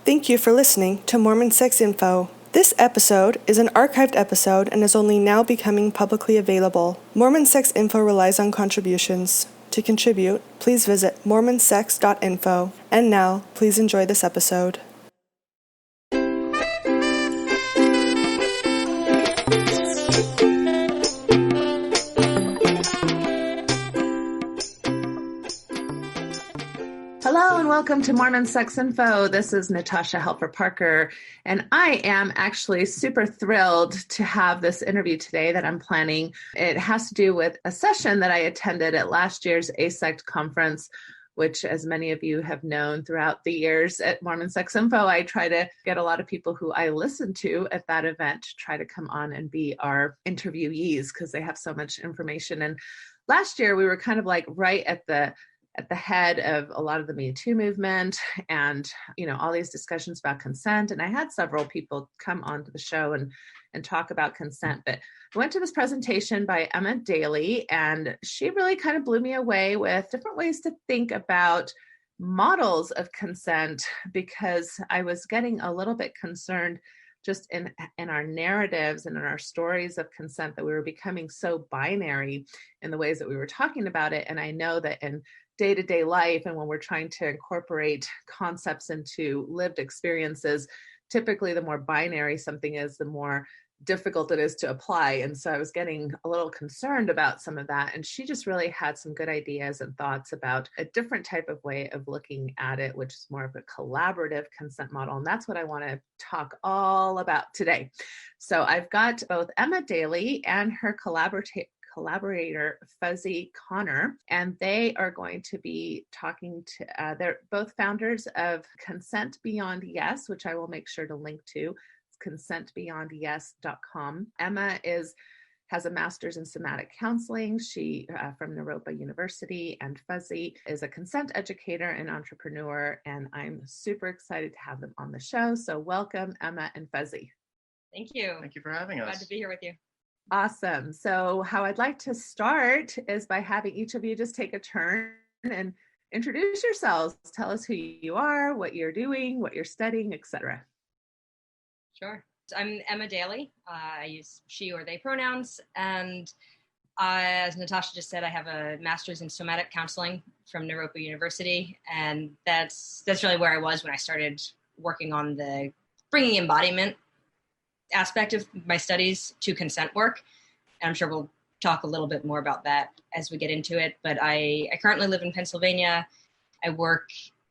Thank you for listening to Mormon Sex Info. This episode is an archived episode and is only now becoming publicly available. Mormon Sex Info relies on contributions. To contribute, please visit mormonsex.info. And now, please enjoy this episode. Hello and welcome to Mormon Sex Info. This is Natasha Helfer Parker, and I am actually super thrilled to have this interview today that I'm planning. It has to do with a session that I attended at last year's ASECT conference, which, as many of you have known throughout the years at Mormon Sex Info, I try to get a lot of people who I listen to at that event to try to come on and be our interviewees because they have so much information. And last year we were kind of like right at the head of a lot of the Me Too movement and, all these discussions about consent. And I had several people come onto the show and talk about consent. But I went to this presentation by Emma Daley, and she really kind of blew me away with different ways to think about models of consent, because I was getting a little bit concerned just in our narratives and in our stories of consent that we were becoming so binary in the ways that we were talking about it. And I know that in day-to-day life and when we're trying to incorporate concepts into lived experiences, typically the more binary something is, the more difficult it is to apply. And so I was getting a little concerned about some of that. And she just really had some good ideas and thoughts about a different type of way of looking at it, which is more of a collaborative consent model. And that's what I want to talk all about today. So I've got both Emma Daley and her collaborator Fuzzy Konner, and they are going to be talking to, they're both founders of Consent Beyond Yes, which I will make sure to link to. It's consentbeyondyes.com. Emma has a master's in somatic counseling. She from Naropa University, and Fuzzy is a consent educator and entrepreneur, and I'm super excited to have them on the show. So welcome, Emma and Fuzzy. Thank you. Thank you for having us. Glad to be here with you. Awesome. So how I'd like to start is by having each of you just take a turn and introduce yourselves. Tell us who you are, what you're doing, what you're studying, etc. Sure. So I'm Emma Daley. I use she or they pronouns. And as Natasha just said, I have a master's in somatic counseling from Naropa University. And that's really where I was when I started working on the bringing embodiment aspect of my studies to consent work. And I'm sure we'll talk a little bit more about that as we get into it. But I currently live in Pennsylvania. I work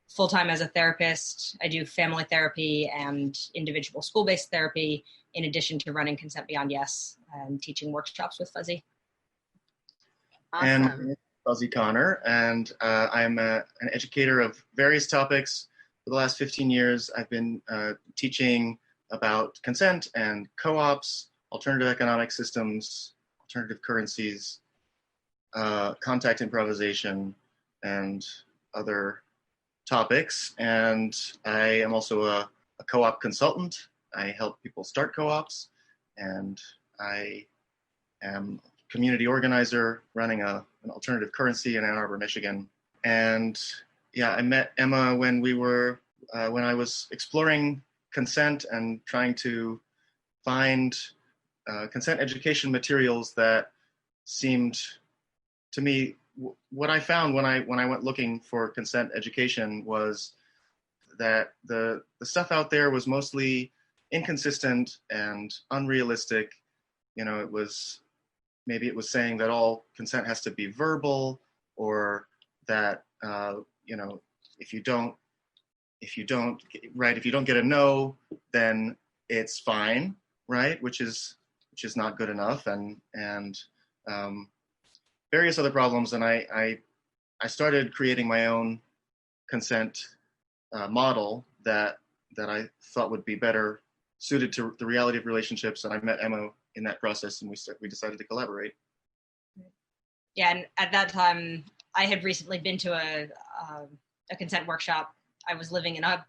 full-time as a therapist. I do family therapy and individual school-based therapy, in addition to running Consent Beyond Yes and teaching workshops with Fuzzy. Awesome. And I'm Fuzzy Konner, and I'm an educator of various topics. For the last 15 years, I've been teaching about consent and co-ops, alternative economic systems, alternative currencies, contact improvisation, and other topics. And I am also a co-op consultant. I help people start co-ops, and I am a community organizer running an alternative currency in Ann Arbor, Michigan. And yeah, I met Emma when when I was exploring consent and trying to find consent education materials that seemed to me, what I found when I went looking for consent education was that the stuff out there was mostly inconsistent and unrealistic. It was saying that all consent has to be verbal, or that if you don't get a no, then it's fine, right? Which is not good enough, and various other problems. And I started creating my own consent model that I thought would be better suited to the reality of relationships. And I met Emma in that process, and we decided to collaborate. Yeah, and at that time, I had recently been to a consent workshop. I was living in a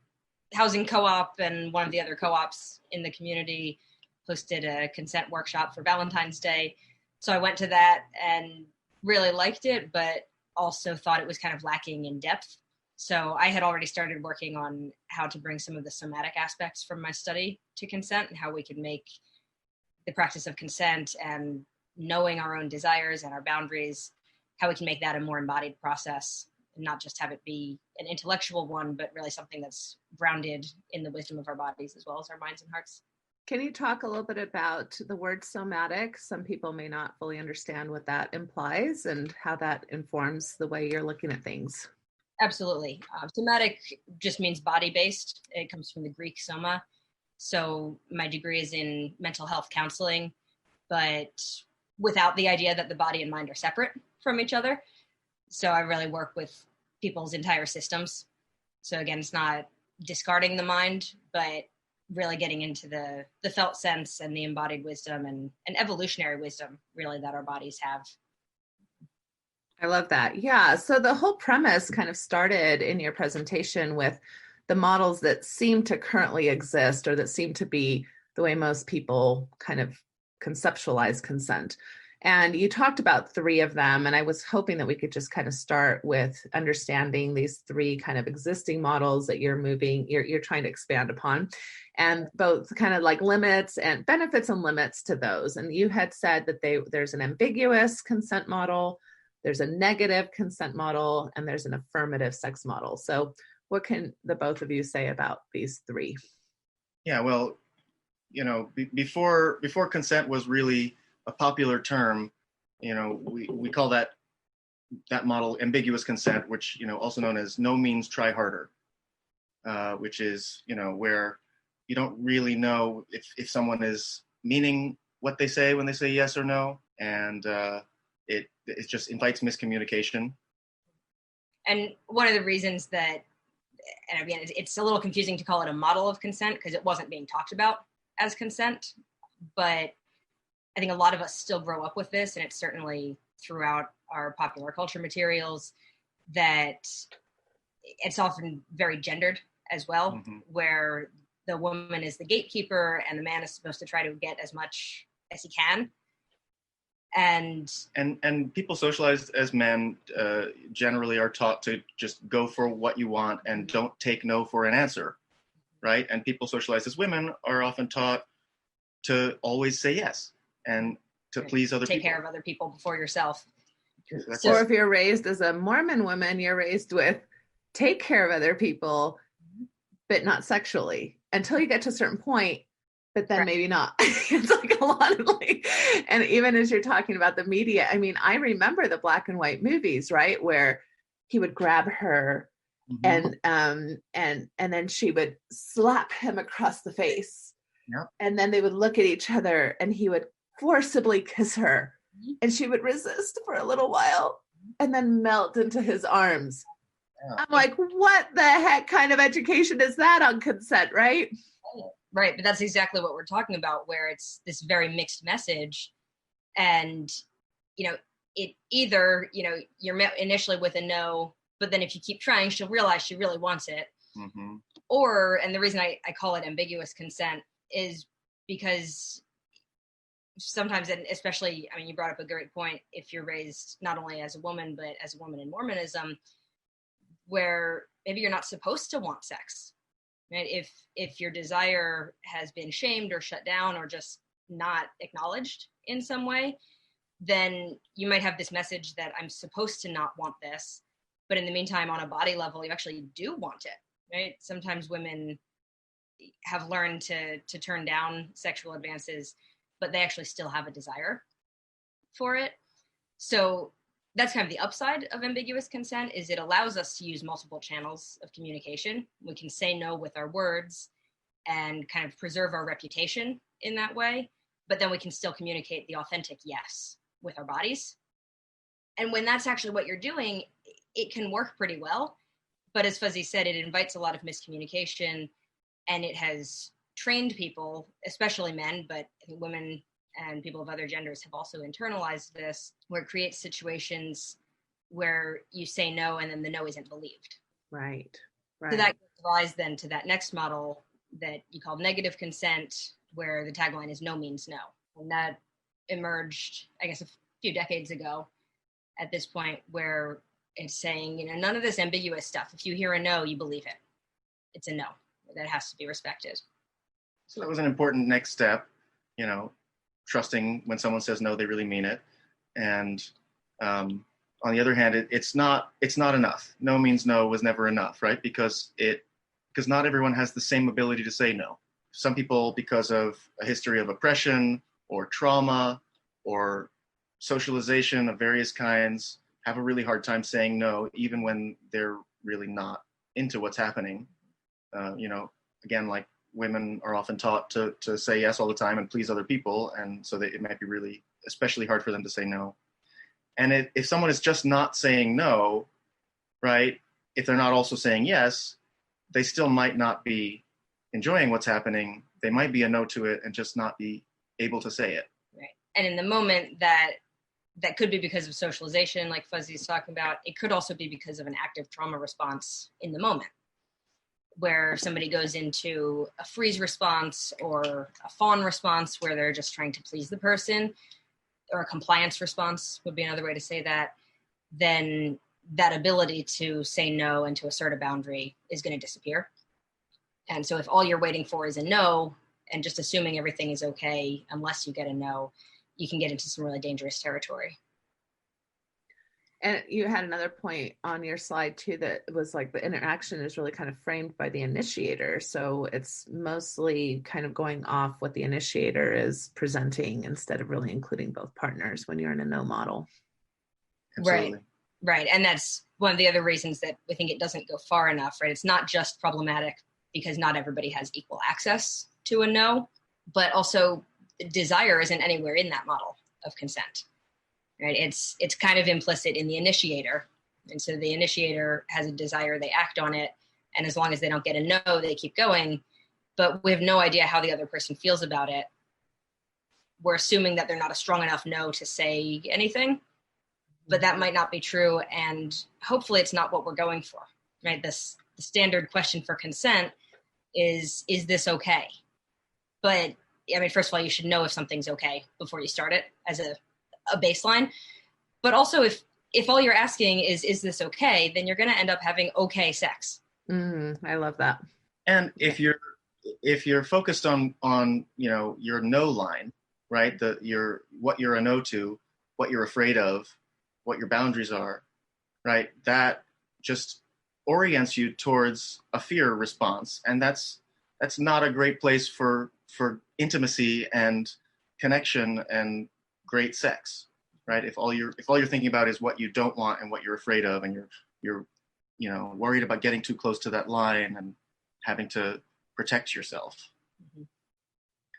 housing co-op, and one of the other co-ops in the community hosted a consent workshop for Valentine's Day. So I went to that and really liked it, but also thought it was kind of lacking in depth. So I had already started working on how to bring some of the somatic aspects from my study to consent, and how we could make the practice of consent and knowing our own desires and our boundaries, how we can make that a more embodied process and not just have it be an intellectual one, but really something that's grounded in the wisdom of our bodies as well as our minds and hearts. Can you talk a little bit about the word somatic? Some people may not fully understand what that implies and how that informs the way you're looking at things. Absolutely. Somatic just means body-based. It comes from the Greek soma. So my degree is in mental health counseling, but without the idea that the body and mind are separate from each other. So I really work with people's entire systems. So again, it's not discarding the mind, but really getting into the felt sense and the embodied wisdom and evolutionary wisdom, really, that our bodies have. I love that. Yeah. So the whole premise kind of started in your presentation with the models that seem to currently exist, or that seem to be the way most people kind of conceptualize consent. And you talked about 3 of them, and I was hoping that we could just kind of start with understanding these 3 kind of existing models that you're trying to expand upon, and both kind of like limits and benefits and limits to those. And you had said that there's an ambiguous consent model, there's a negative consent model, and there's an affirmative sex model. So what can the both of you say about these 3? Yeah, well, before consent was really a popular term, we call that model ambiguous consent, which, also known as no means try harder, which is, where you don't really know if someone is meaning what they say when they say yes or no. And it just invites miscommunication. And one of the reasons that, and again, it's a little confusing to call it a model of consent because it wasn't being talked about as consent, but I think a lot of us still grow up with this, and it's certainly throughout our popular culture materials, that it's often very gendered as well, where the woman is the gatekeeper and the man is supposed to try to get as much as he can. And people socialized as men generally are taught to just go for what you want and don't take no for an answer, right? And people socialized as women are often taught to always say yes and to please other people. Take care of other people before yourself. Or if you're raised as a Mormon woman, you're raised with take care of other people, but not sexually until you get to a certain point. But then maybe not. It's like a lot of and even as you're talking about the media, I mean, I remember the black and white movies, right? Where he would grab her and then she would slap him across the face. Yep. And then they would look at each other and he would forcibly kiss her and she would resist for a little while and then melt into his arms. Yeah. I'm like, what the heck kind of education is that on consent, right? Right, but that's exactly what we're talking about, where it's this very mixed message. And, it either, you're met initially with a no, but then if you keep trying, she'll realize she really wants it. Or, and the reason I call it ambiguous consent is because sometimes, and especially, I mean, you brought up a great point, if you're raised not only as a woman, but as a woman in Mormonism, where maybe you're not supposed to want sex. Right? If your desire has been shamed or shut down or just not acknowledged in some way, then you might have this message that I'm supposed to not want this, but in the meantime, on a body level, you actually do want it, right? Sometimes women have learned to turn down sexual advances, but they actually still have a desire for it. So that's kind of the upside of ambiguous consent, is it allows us to use multiple channels of communication. We can say no with our words and kind of preserve our reputation in that way, but then we can still communicate the authentic yes with our bodies. And when that's actually what you're doing, it can work pretty well. But as Fuzzy said, it invites a lot of miscommunication, and it has trained people, especially men, but I think women and people of other genders have also internalized this, where it creates situations where you say no and then the no isn't believed. Right. So that gives rise then to that next model that you call negative consent, where the tagline is no means no. And that emerged, I guess, a few decades ago at this point, where It's saying, none of this ambiguous stuff. If you hear a no, you believe it. It's a no. That has to be respected. So that was an important next step, trusting when someone says no, they really mean it. And on the other hand, it's not enough. No means no was never enough, right? Because not everyone has the same ability to say no. Some people, because of a history of oppression or trauma or socialization of various kinds, have a really hard time saying no, even when they're really not into what's happening. Again, like women are often taught to say yes all the time and please other people. And so it might be really especially hard for them to say no. And if someone is just not saying no, right, if they're not also saying yes, they still might not be enjoying what's happening. They might be a no to it and just not be able to say it. Right. And in the moment that could be because of socialization, like Fuzzy's talking about, it could also be because of an active trauma response in the moment, where somebody goes into a freeze response or a fawn response where they're just trying to please the person, or a compliance response would be another way to say that, then that ability to say no and to assert a boundary is going to disappear. And so if all you're waiting for is a no and just assuming everything is okay unless you get a no, you can get into some really dangerous territory. And you had another point on your slide too, that was like the interaction is really kind of framed by the initiator. So it's mostly kind of going off what the initiator is presenting instead of really including both partners when you're in a no model. Absolutely. Right. And that's one of the other reasons that we think it doesn't go far enough, right? It's not just problematic because not everybody has equal access to a no, but also desire isn't anywhere in that model of consent. Right? It's kind of implicit in the initiator. And so the initiator has a desire, they act on it. And as long as they don't get a no, they keep going. But we have no idea how the other person feels about it. We're assuming that they're not a strong enough no to say anything, but that might not be true. And hopefully it's not what we're going for, right? The standard question for consent is this okay? But I mean, first of all, you should know if something's okay before you start it as a baseline. But also if all you're asking is this okay, then you're going to end up having okay sex. I love that. And if you're focused on your no line, right? What you're a no to, what you're afraid of, what your boundaries are, right? That just orients you towards a fear response. And that's not a great place for intimacy and connection and great sex, right? If all you're thinking about is what you don't want and what you're afraid of, and you're worried about getting too close to that line and having to protect yourself. Mm-hmm.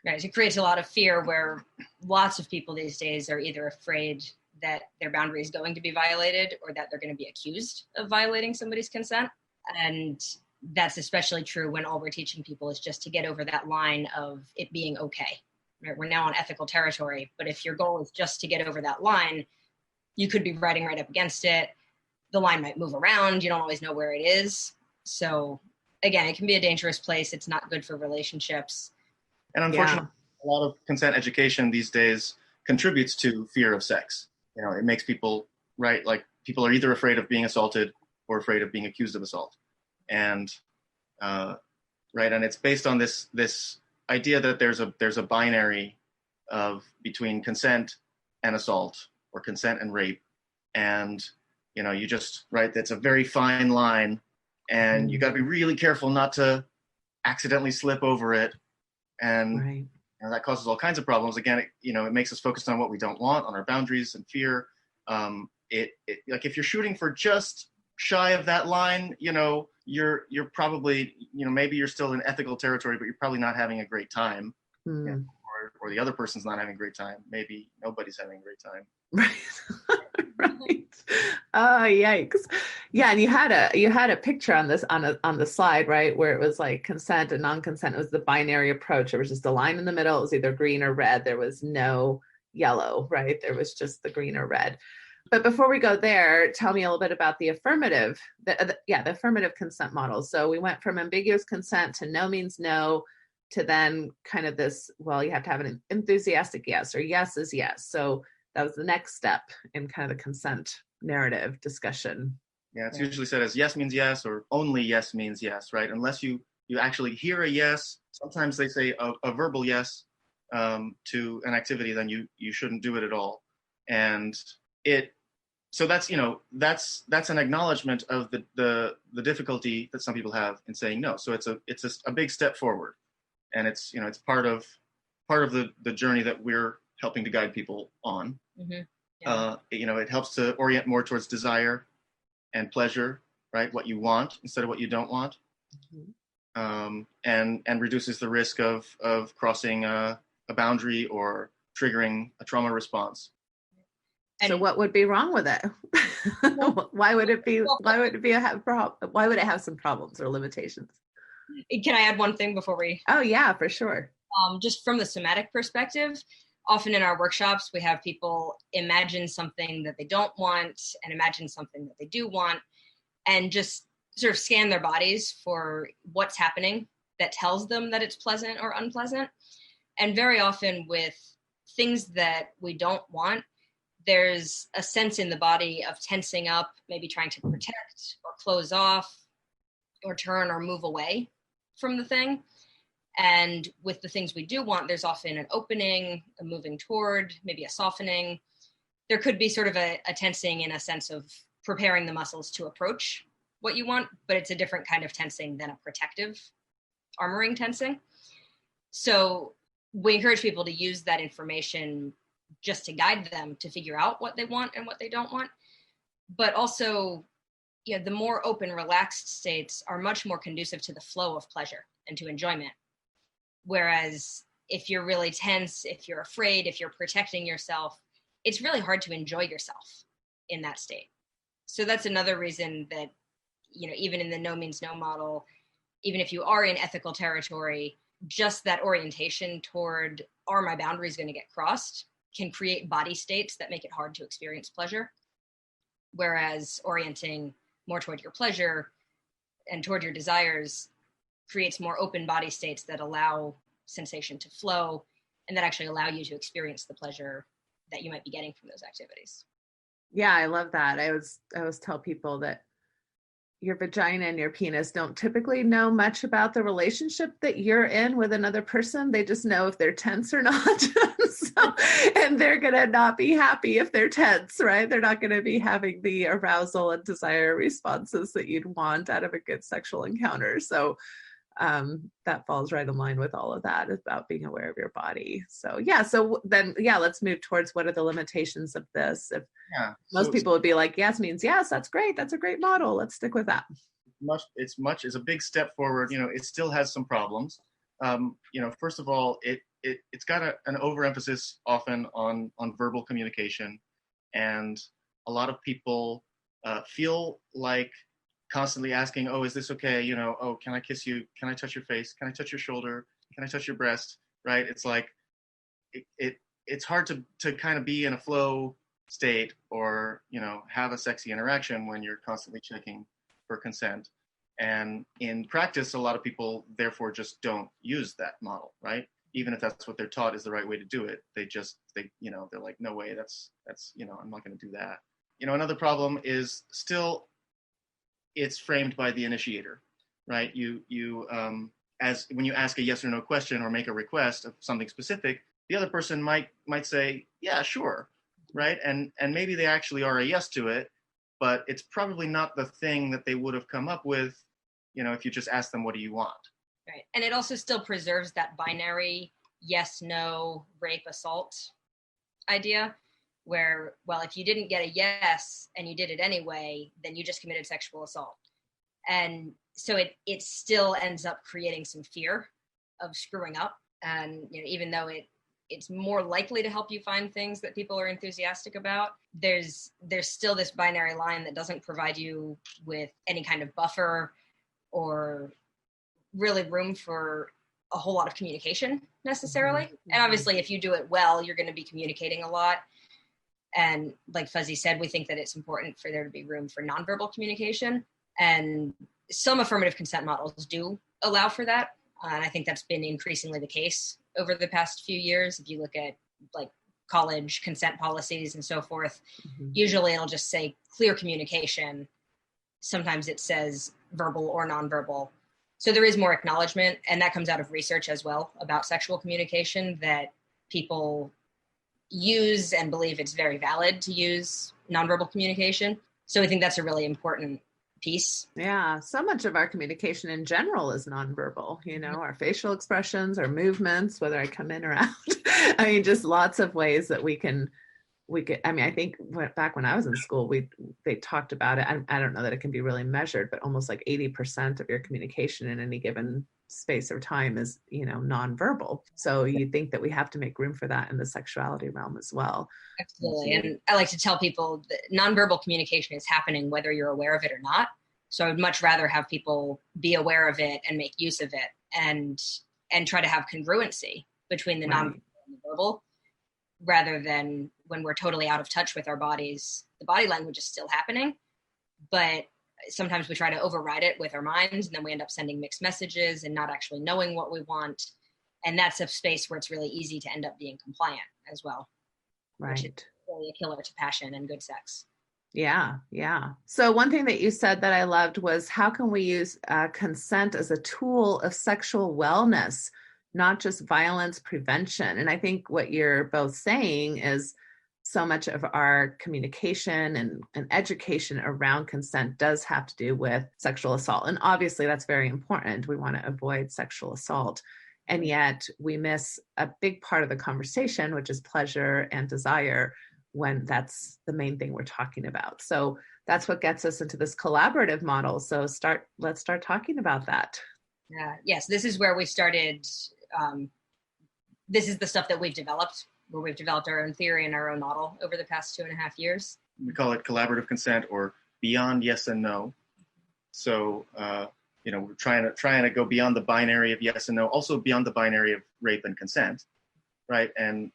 Right. It creates a lot of fear where lots of people these days are either afraid that their boundary is going to be violated or that they're going to be accused of violating somebody's consent. And that's especially true when all we're teaching people is just to get over that line of it being okay. Right? We're now on ethical territory, but if your goal is just to get over that line, you could be riding right up against it. The line might move around. You don't always know where it is. So again, it can be a dangerous place. It's not good for relationships. And unfortunately, a lot of consent education these days contributes to fear of sex. It makes people, right, like people are either afraid of being assaulted or afraid of being accused of assault. And right, and it's based on this idea that there's a binary between consent and assault or consent and rape. And you just, right, that's a very fine line, and you got to be really careful not to accidentally slip over it. And right. That causes all kinds of problems. Again, it makes us focused on what we don't want, on our boundaries and fear. It like if you're shooting for just shy of that line, you're probably, maybe you're still in ethical territory, but you're probably not having a great time. Or the other person's not having a great time. Maybe nobody's having a great time. Right. Right. Oh, yikes. Yeah. And you had a picture on the slide, right? Where it was like consent and non-consent. It was the binary approach. There was just a line in the middle. It was either green or red. There was no yellow, right? There was just the green or red. But before we go there, tell me a little bit about the affirmative consent model. So we went from ambiguous consent to no means no, to then kind of this, well, you have to have an enthusiastic yes, or yes is yes. So that was the next step in kind of the consent narrative discussion. Yeah, it's usually said as yes means yes or only yes means yes, right? Unless you actually hear a yes. Sometimes they say a verbal yes to an activity, then you shouldn't do it at all. And so that's that's an acknowledgement of the difficulty that some people have in saying no. So it's a big step forward, and it's part of the journey that we're helping to guide people on. Mm-hmm. Yeah. It helps to orient more towards desire and pleasure, right? What you want instead of what you don't want. Mm-hmm. And reduces the risk of crossing a boundary or triggering a trauma response. And so what would be wrong with it? Why would it have some problems or limitations? Can I add one thing before we? Oh yeah, for sure. Just from the somatic perspective, often in our workshops, we have people imagine something that they don't want and imagine something that they do want, and just sort of scan their bodies for what's happening that tells them that it's pleasant or unpleasant. And very often with things that we don't want, there's a sense in the body of tensing up, maybe trying to protect or close off or turn or move away from the thing. And with the things we do want, there's often an opening, a moving toward, maybe a softening. There could be sort of a tensing in a sense of preparing the muscles to approach what you want, but it's a different kind of tensing than a protective armoring tensing. So we encourage people to use that information just to guide them to figure out what they want and what they don't want. But also, the more open, relaxed states are much more conducive to the flow of pleasure and to enjoyment. Whereas if you're really tense, if you're afraid, if you're protecting yourself, it's really hard to enjoy yourself in that state. So that's another reason that, even in the no means no model, even if you are in ethical territory, just that orientation toward, are my boundaries going to get crossed, can create body states that make it hard to experience pleasure. Whereas orienting more toward your pleasure and toward your desires creates more open body states that allow sensation to flow and that actually allow you to experience the pleasure that you might be getting from those activities. Yeah, I love that. I always tell people that your vagina and your penis don't typically know much about the relationship that you're in with another person. They just know if they're tense or not. And they're going to not be happy if they're tense, right? They're not going to be having the arousal and desire responses that you'd want out of a good sexual encounter. So that falls right in line with all of that about being aware of your body. So let's move towards what are the limitations of this. If most people would be like, yes means yes, that's great. That's a great model. Let's stick with that. It's a big step forward. It still has some problems. First of all, it's got an overemphasis often on verbal communication. And a lot of people feel like constantly asking, oh, is this okay? Oh, can I kiss you? Can I touch your face? Can I touch your shoulder? Can I touch your breast? Right? It's like, it's hard to kind of be in a flow state or, have a sexy interaction when you're constantly checking for consent. And in practice, a lot of people therefore just don't use that model, right? Even if that's what they're taught is the right way to do it, they're like, no way, that's I'm not going to do that. Another problem is still, it's framed by the initiator, right? As when you ask a yes or no question or make a request of something specific, the other person might say, yeah, sure, right? And maybe they actually are a yes to it, but it's probably not the thing that they would have come up with, if you just ask them, what do you want? Right. And it also still preserves that binary yes, no, rape, assault idea where, well, if you didn't get a yes and you did it anyway, then you just committed sexual assault. And so it still ends up creating some fear of screwing up. And, even though it's more likely to help you find things that people are enthusiastic about, there's still this binary line that doesn't provide you with any kind of buffer or really room for a whole lot of communication necessarily. Mm-hmm. And obviously, if you do it well, you're going to be communicating a lot. And like Fuzzy said, we think that it's important for there to be room for nonverbal communication. And some affirmative consent models do allow for that. And I think that's been increasingly the case over the past few years. If you look at like college consent policies and so forth, usually it'll just say clear communication sometimes it says verbal or nonverbal. So there is more acknowledgement, and that comes out of research as well about sexual communication, that people use and believe it's very valid to use nonverbal communication. So I think that's a really important piece. Yeah, so much of our communication in general is nonverbal, our facial expressions, our movements, whether I come in or out. I mean, just lots of ways that we could, I mean, I think back when I was in school, they talked about it. I don't know that it can be really measured, but almost like 80% of your communication in any given space or time is, nonverbal. So you think that we have to make room for that in the sexuality realm as well. Absolutely. And I like to tell people that nonverbal communication is happening whether you're aware of it or not. So I would much rather have people be aware of it and make use of it and try to have congruency between the nonverbal and the verbal, rather than when we're totally out of touch with our bodies. The body language is still happening, but sometimes we try to override it with our minds, and then we end up sending mixed messages and not actually knowing what we want. And that's a space where it's really easy to end up being compliant as well. Right. Which is really a killer to passion and good sex. Yeah. Yeah. So one thing that you said that I loved was, how can we use consent as a tool of sexual wellness, not just violence prevention? And I think what you're both saying is so much of our communication and education around consent does have to do with sexual assault. And obviously that's very important. We want to avoid sexual assault. And yet we miss a big part of the conversation, which is pleasure and desire, when that's the main thing we're talking about. So that's what gets us into this collaborative model. So let's start talking about that. Yes, this is where we started. This is the stuff that we've developed, where we've developed our own theory and our own model over the past 2.5 years. We call it collaborative consent, or beyond yes and no. So, we're trying to go beyond the binary of yes and no, also beyond the binary of rape and consent, right? And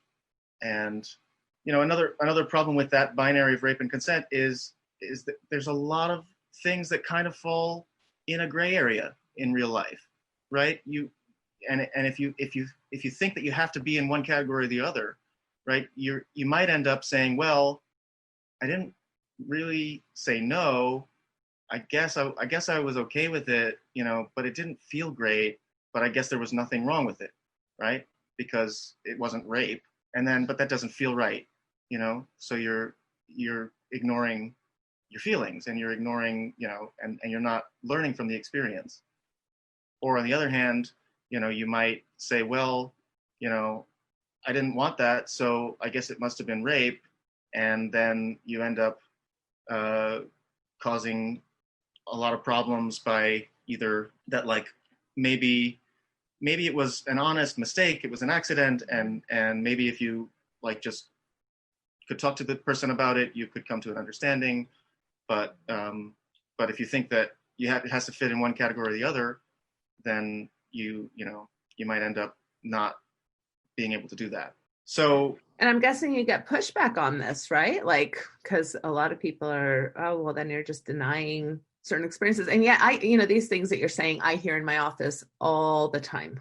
another problem with that binary of rape and consent is that there's a lot of things that kind of fall in a gray area in real life, right? And if you think that you have to be in one category or the other, right? You might end up saying, well, I didn't really say no. I guess I was okay with it, but it didn't feel great. But I guess there was nothing wrong with it, right? Because it wasn't rape. But that doesn't feel right, So you're ignoring your feelings, and you're ignoring, and you're not learning from the experience. Or on the other hand, you might say, well, I didn't want that, so I guess it must have been rape. And then you end up causing a lot of problems by either that, like, maybe it was an honest mistake, it was an accident, and maybe if you just could talk to the person about it, you could come to an understanding. But if you think that it has to fit in one category or the other, then you might end up not being able to do that. So, and I'm guessing you get pushback on this, right? Because a lot of people are, oh, well, then you're just denying certain experiences. And yet these things that you're saying, I hear in my office all the time,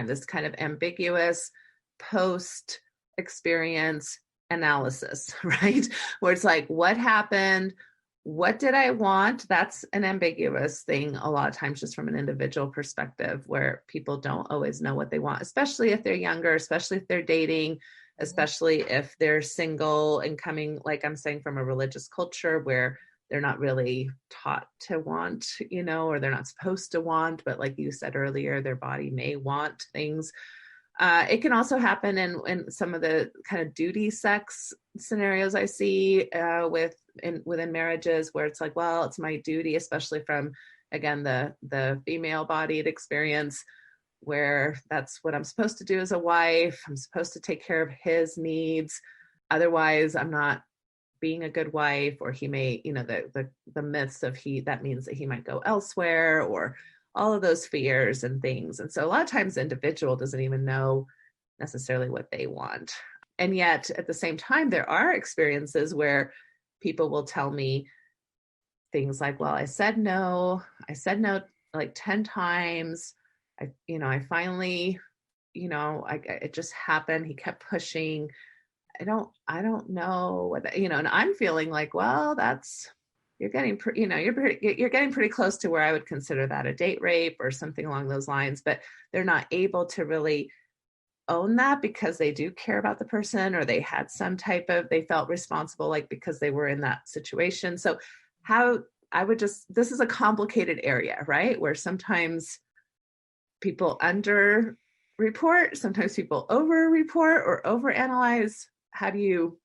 this kind of ambiguous post-experience analysis, right? Where it's like, what happened? What did I want? That's an ambiguous thing a lot of times, just from an individual perspective, where people don't always know what they want, especially if they're younger, especially if they're dating, especially if they're single and coming, like I'm saying, from a religious culture where they're not really taught to want, or they're not supposed to want, but like you said earlier, their body may want things. It can also happen in some of the kind of duty sex scenarios I see within marriages, where it's like, well, it's my duty, especially from, again, the female bodied experience, where that's what I'm supposed to do as a wife. I'm supposed to take care of his needs. Otherwise, I'm not being a good wife, or he may, the myths of that means that he might go elsewhere, or all of those fears and things. And so a lot of times the individual doesn't even know necessarily what they want. And yet at the same time, there are experiences where people will tell me things like, well, I said no like 10 times. I finally, it just happened. He kept pushing. I don't know what, and I'm feeling like, well, that's you're getting, you're getting pretty close to where I would consider that a date rape or something along those lines, but they're not able to really own that because they do care about the person, or they had some type of, they felt responsible, like because they were in that situation. So this is a complicated area, right? Where sometimes people under report, sometimes people over report or over analyze. How do you?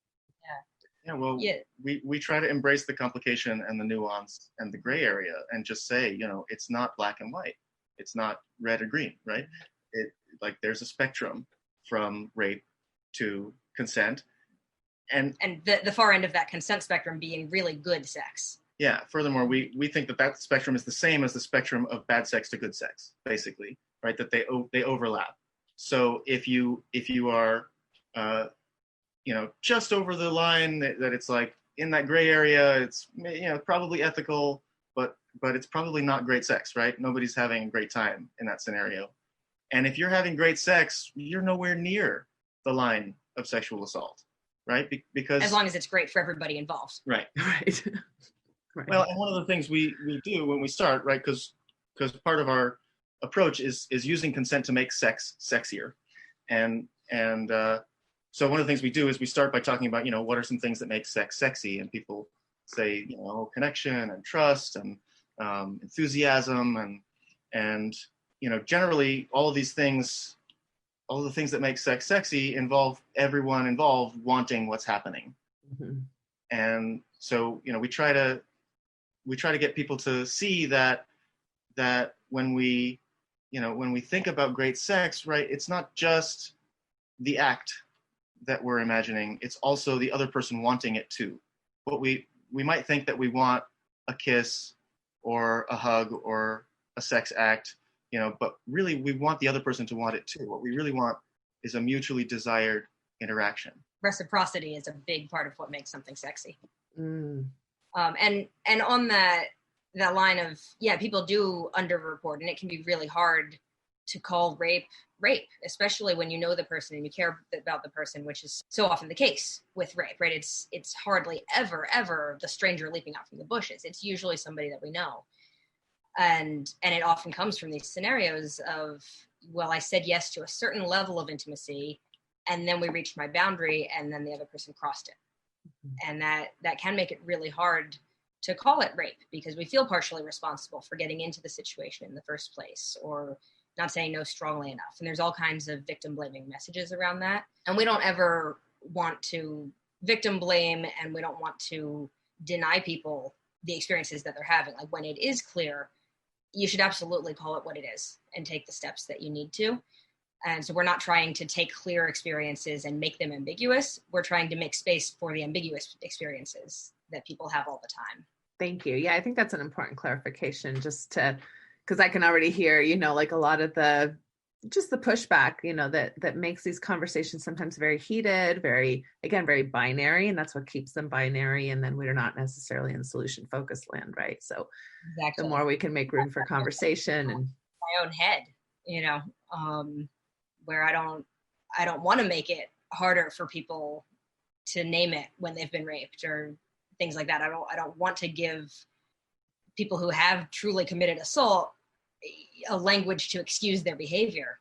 We try to embrace the complication and the nuance and the gray area and just say, it's not black and white. It's not red or green, right? There's a spectrum from rape to consent. And the far end of that consent spectrum being really good sex. Yeah. Furthermore, we think that spectrum is the same as the spectrum of bad sex to good sex, basically, right? That they overlap. So if you are, just over the line, that it's like in that gray area, it's, probably ethical, but it's probably not great sex, right? Nobody's having a great time in that scenario. And if you're having great sex, you're nowhere near the line of sexual assault, right? Because as long as it's great for everybody involved. Right. Right. Right. Well, and one of the things we do when we start, right, because part of our approach is using consent to make sex sexier. And so one of the things we do is we start by talking about, what are some things that make sex sexy? And people say, connection and trust and enthusiasm and generally all of the things that make sex sexy involve everyone involved wanting what's happening. Mm-hmm. And so, we try to get people to see that when we think about great sex, right, it's not just the act that we're imagining, it's also the other person wanting it too. What we might think that we want a kiss or a hug or a sex act, but really we want the other person to want it too. What we really want is a mutually desired interaction. Reciprocity is a big part of what makes something sexy. Mm. And on that line of, people do underreport, and it can be really hard to call rape, especially when you know the person and you care about the person, which is so often the case with rape, right? It's hardly ever the stranger leaping out from the bushes. It's usually somebody that we know. And it often comes from these scenarios of, well, I said yes to a certain level of intimacy, and then we reached my boundary, and then the other person crossed it. Mm-hmm. And that can make it really hard to call it rape, because we feel partially responsible for getting into the situation in the first place, or not saying no strongly enough. And there's all kinds of victim blaming messages around that. And we don't ever want to victim blame, and we don't want to deny people the experiences that they're having. Like, when it is clear, you should absolutely call it what it is and take the steps that you need to. And so we're not trying to take clear experiences and make them ambiguous. We're trying to make space for the ambiguous experiences that people have all the time. Thank you. Yeah, I think that's an important clarification, because I can already hear, like a lot of the pushback, that makes these conversations sometimes very heated, very binary, and that's what keeps them binary. And then we're not necessarily in solution focused land, right? So exactly. The more we can make room for conversation and my own head, where I don't want to make it harder for people to name it when they've been raped or things like that. I don't want to give people who have truly committed assault a language to excuse their behavior,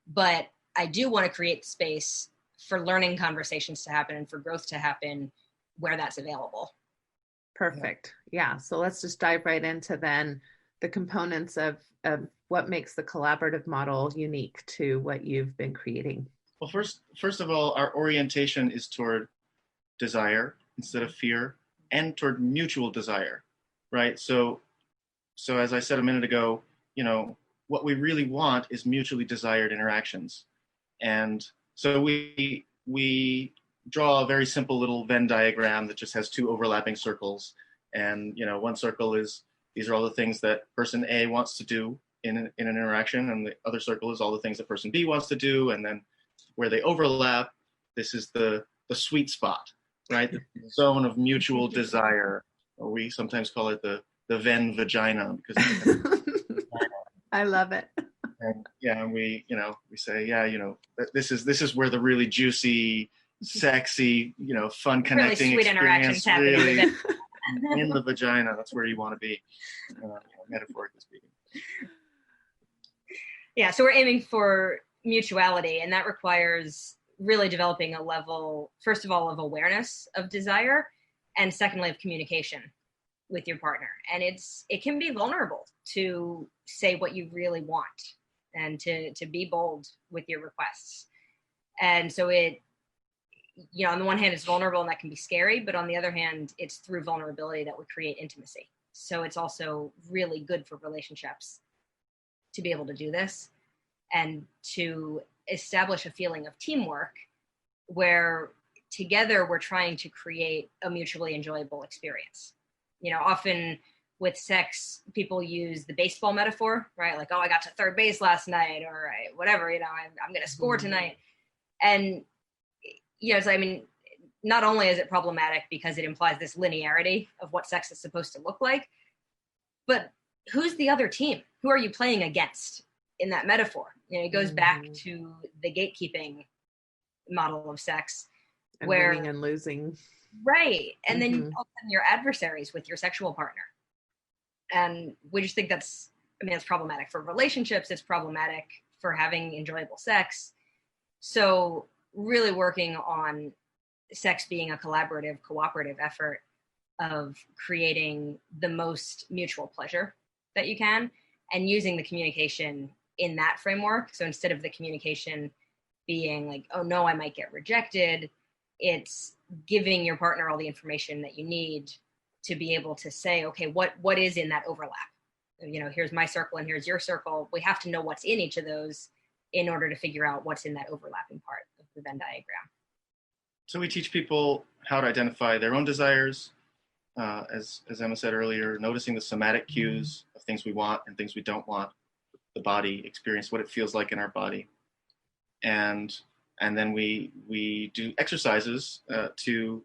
but I do want to create space for learning conversations to happen and for growth to happen where that's available. Perfect. Yeah. So let's just dive right into then the components of what makes the collaborative model unique to what you've been creating. Well, first of all, our orientation is toward desire instead of fear, and toward mutual desire, right? So as I said a minute ago, what we really want is mutually desired interactions. And so we draw a very simple little Venn diagram that just has two overlapping circles. And, one circle is, these are all the things that person A wants to do in an interaction. And the other circle is all the things that person B wants to do. And then where they overlap, this is the sweet spot, right? The zone of mutual desire, or we sometimes call it the Venn vagina, because I love it. And we say, this is where the really juicy, sexy, fun connecting really sweet interactions happen. Really, in the vagina. That's where you want to be, metaphorically speaking. Yeah, so we're aiming for mutuality, and that requires really developing a level, first of all, of awareness of desire, and secondly, of communication with your partner. And it can be vulnerable to say what you really want and to be bold with your requests. And so on the one hand, it's vulnerable and that can be scary, but on the other hand, it's through vulnerability that would create intimacy. So it's also really good for relationships to be able to do this and to establish a feeling of teamwork where together we're trying to create a mutually enjoyable experience. Often with sex, people use the baseball metaphor, right? Like, oh, I got to third base last night, or whatever, I'm going to score tonight. And, not only is it problematic because it implies this linearity of what sex is supposed to look like, but who's the other team? Who are you playing against in that metaphor? It goes back to the gatekeeping model of sex, and where winning and losing. Right. And then you call them your adversaries with your sexual partner. And we just think that's problematic for relationships. It's problematic for having enjoyable sex. So really working on sex being a collaborative, cooperative effort of creating the most mutual pleasure that you can, and using the communication in that framework. So instead of the communication being like, oh no, I might get rejected, it's giving your partner all the information that you need to be able to say, okay, what is in that overlap? Here's my circle and here's your circle. We have to know what's in each of those in order to figure out what's in that overlapping part of the Venn diagram. So we teach people how to identify their own desires, as Emma said earlier, noticing the somatic cues of things we want and things we don't want, the body experience, what it feels like in our body. And then we do exercises to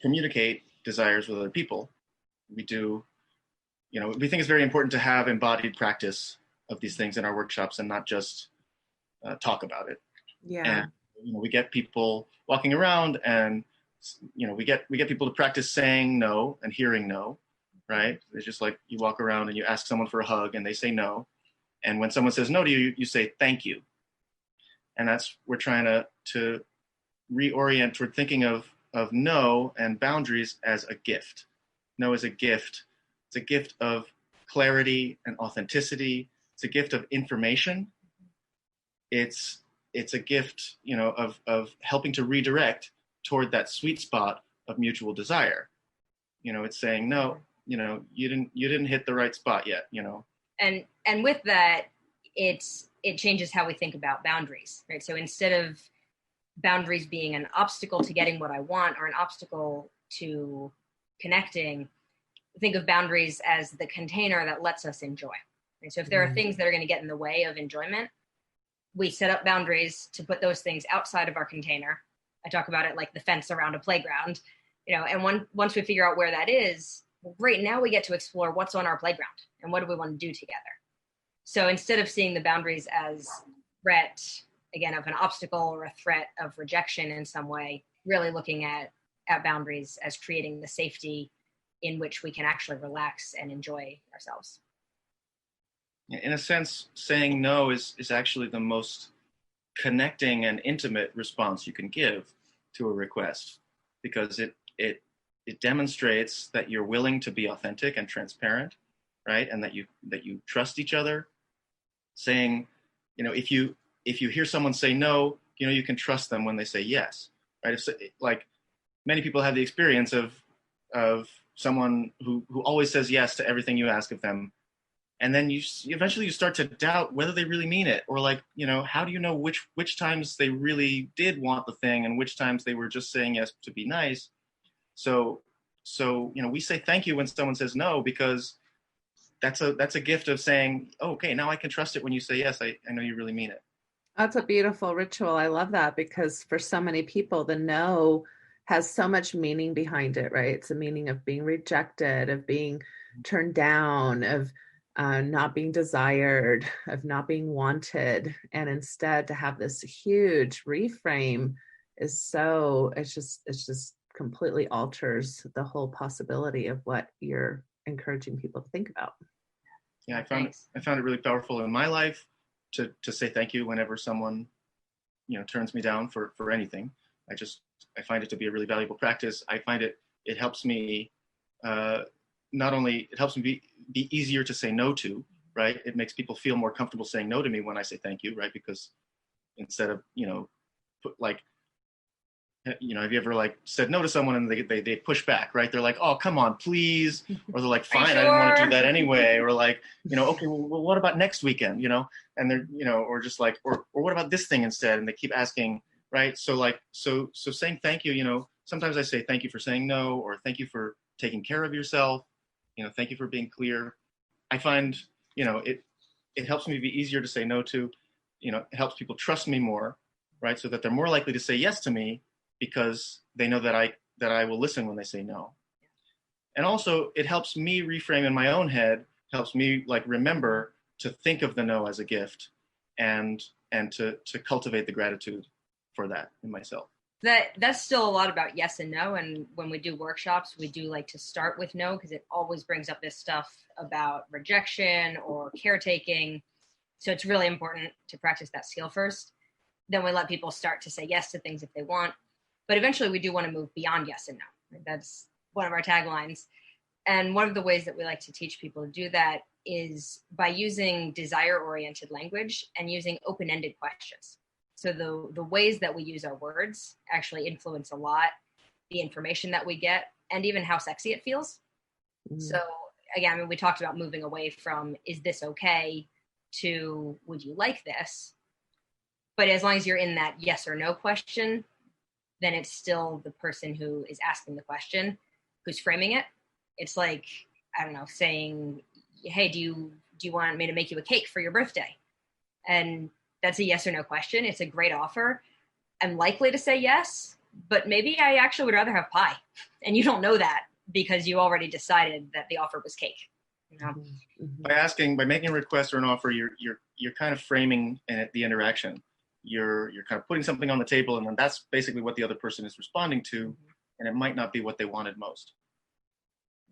communicate desires with other people. We do, we think it's very important to have embodied practice of these things in our workshops and not just talk about it. Yeah. And we get people walking around, and we get people to practice saying no and hearing no, right? It's just like you walk around and you ask someone for a hug and they say no, and when someone says no to you, you say thank you. And we're trying to reorient toward thinking of no and boundaries as a gift. No is a gift. It's a gift of clarity and authenticity. It's a gift of information. It's a gift, of helping to redirect toward that sweet spot of mutual desire. It's saying, no, you didn't hit the right spot yet, And with that, it changes how we think about boundaries, right? So instead of boundaries being an obstacle to getting what I want or an obstacle to connecting, think of boundaries as the container that lets us enjoy. And so if there are things that are going to get in the way of enjoyment, we set up boundaries to put those things outside of our container. I talk about it like the fence around a playground, and once we figure out where that is, great, now we get to explore what's on our playground and what do we want to do together. So instead of seeing the boundaries as threat, again, of an obstacle or a threat of rejection in some way, really looking at boundaries as creating the safety in which we can actually relax and enjoy ourselves. In a sense, saying no is actually the most connecting and intimate response you can give to a request, because it demonstrates that you're willing to be authentic and transparent, right? And that you trust each other. Saying, if you hear someone say no, you can trust them when they say yes, right? Like many people have the experience of someone who always says yes to everything you ask of them. And then you eventually start to doubt whether they really mean it, or how do you know which times they really did want the thing and which times they were just saying yes to be nice. So we say thank you when someone says no, because that's a gift of saying, oh, okay, now I can trust it when you say yes. I know you really mean it. That's a beautiful ritual. I love that, because for so many people, the no has so much meaning behind it, right? It's a meaning of being rejected, of being turned down, of not being desired, of not being wanted. And instead to have this huge reframe it's just completely alters the whole possibility of what you're encouraging people to think about. Yeah, I found it really powerful in my life to say thank you whenever someone, turns me down for anything. I find it to be a really valuable practice. I find it helps me, not only it helps me be easier to say no to, right? It makes people feel more comfortable saying no to me when I say thank you, right? Because instead of, have you ever said no to someone and they push back, right? They're like, oh, come on, please. Or they're like, fine, I didn't want to do that anyway. Or okay, well, what about next weekend? And they're, or just or what about this thing instead? And they keep asking, right? So saying thank you, sometimes I say thank you for saying no, or thank you for taking care of yourself. Thank you for being clear. I find, it helps me be easier to say no to, it helps people trust me more, right? So that they're more likely to say yes to me, because they know that I will listen when they say no. And also it helps me reframe in my own head, helps me remember to think of the no as a gift and to cultivate the gratitude for that in myself. That's still a lot about yes and no. And when we do workshops, we do like to start with no, because it always brings up this stuff about rejection or caretaking. So it's really important to practice that skill first. Then we let people start to say yes to things if they want. But eventually we do want to move beyond yes and no. That's one of our taglines. And one of the ways that we like to teach people to do that is by using desire-oriented language and using open-ended questions. So the ways that we use our words actually influence a lot the information that we get and even how sexy it feels. Mm-hmm. So again, we talked about moving away from, is this okay, to, would you like this? But as long as you're in that yes or no question, then it's still the person who is asking the question who's framing it. It's like, I don't know, saying, hey, do you want me to make you a cake for your birthday? And that's a yes or no question. It's a great offer. I'm likely to say yes, but maybe I actually would rather have pie. And you don't know that because you already decided that the offer was cake. By making a request or an offer, you're kind of framing the interaction. You're kind of putting something on the table, and then that's basically what the other person is responding to, and it might not be what they wanted most.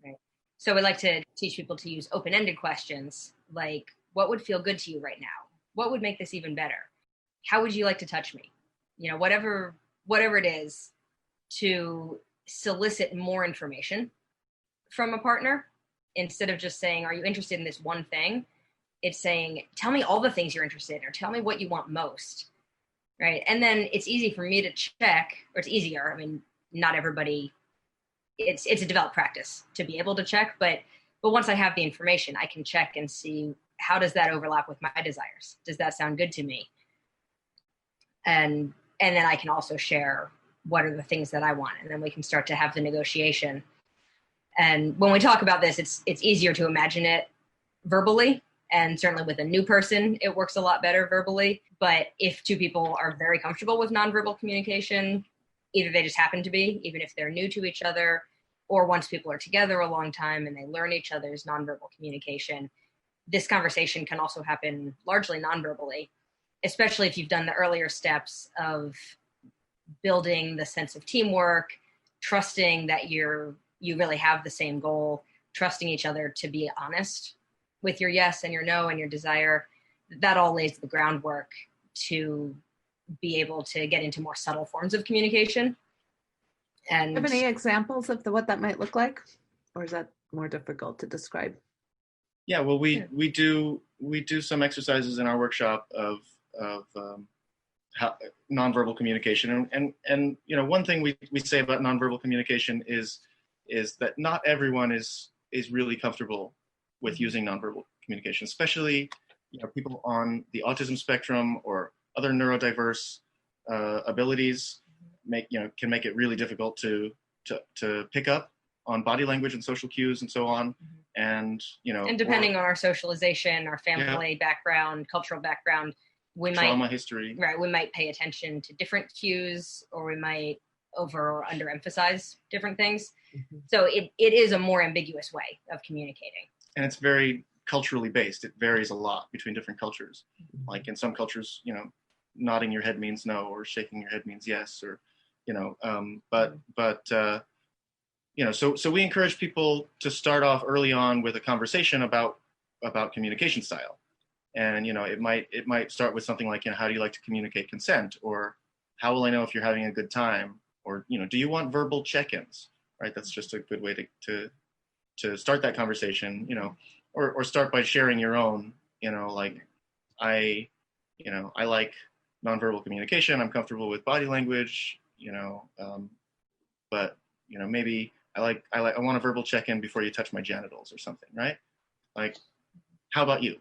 Right. So we like to teach people to use open-ended questions, like, what would feel good to you right now? What would make this even better? How would you like to touch me? Whatever it is, to solicit more information from a partner instead of just saying, are you interested in this one thing? It's saying, tell me all the things you're interested in, or tell me what you want most. Right. And then it's easy for me to check, or it's easier. I mean, not everybody, it's a developed practice to be able to check, but once I have the information, I can check and see, how does that overlap with my desires? Does that sound good to me? And then I can also share what are the things that I want. And then we can start to have the negotiation. And when we talk about this, it's easier to imagine it verbally. And certainly with a new person, it works a lot better verbally. But if two people are very comfortable with nonverbal communication, either they just happen to be, even if they're new to each other, or once people are together a long time and they learn each other's nonverbal communication, this conversation can also happen largely nonverbally, especially if you've done the earlier steps of building the sense of teamwork, trusting that you really have the same goal, trusting each other to be honest with your yes and your no and your desire. That all lays the groundwork to be able to get into more subtle forms of communication. And do you have any examples of what that might look like, or is that more difficult to describe? Yeah, well, we do some exercises in our workshop of how, nonverbal communication, and one thing we say about nonverbal communication is that not everyone is really comfortable with using nonverbal communication, especially people on the autism spectrum or other neurodiverse abilities can make it really difficult to pick up on body language and social cues and so on. And depending on our socialization, our family background, cultural background, trauma history, right? We might pay attention to different cues, or we might over or underemphasize different things. Mm-hmm. So it is a more ambiguous way of communicating. And it's very culturally based. It varies a lot between different cultures. Mm-hmm. Like in some cultures, nodding your head means no, or shaking your head means yes, or So we encourage people to start off early on with a conversation about communication style. And, it might start with something like, how do you like to communicate consent? Or how will I know if you're having a good time? Or, do you want verbal check-ins? Right? That's just a good way to start that conversation, or start by sharing your own, like I like nonverbal communication. I'm comfortable with body language, but, maybe I want a verbal check-in before you touch my genitals or something, right? Like, how about you?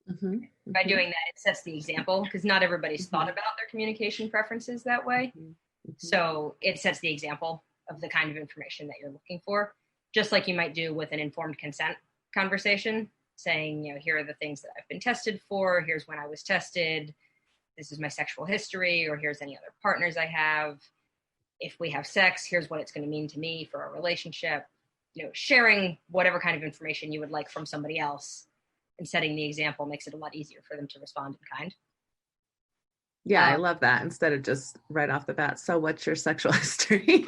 Mm-hmm. By doing that, it sets the example, because not everybody's thought about their communication preferences that way. Mm-hmm. So it sets the example of the kind of information that you're looking for, just like you might do with an informed consent conversation, saying, here are the things that I've been tested for. Here's when I was tested. This is my sexual history, or here's any other partners I have. If we have sex, here's what it's going to mean to me for our relationship. Sharing whatever kind of information you would like from somebody else and setting the example makes it a lot easier for them to respond in kind. Yeah, I love that. Instead of just right off the bat, so what's your sexual history?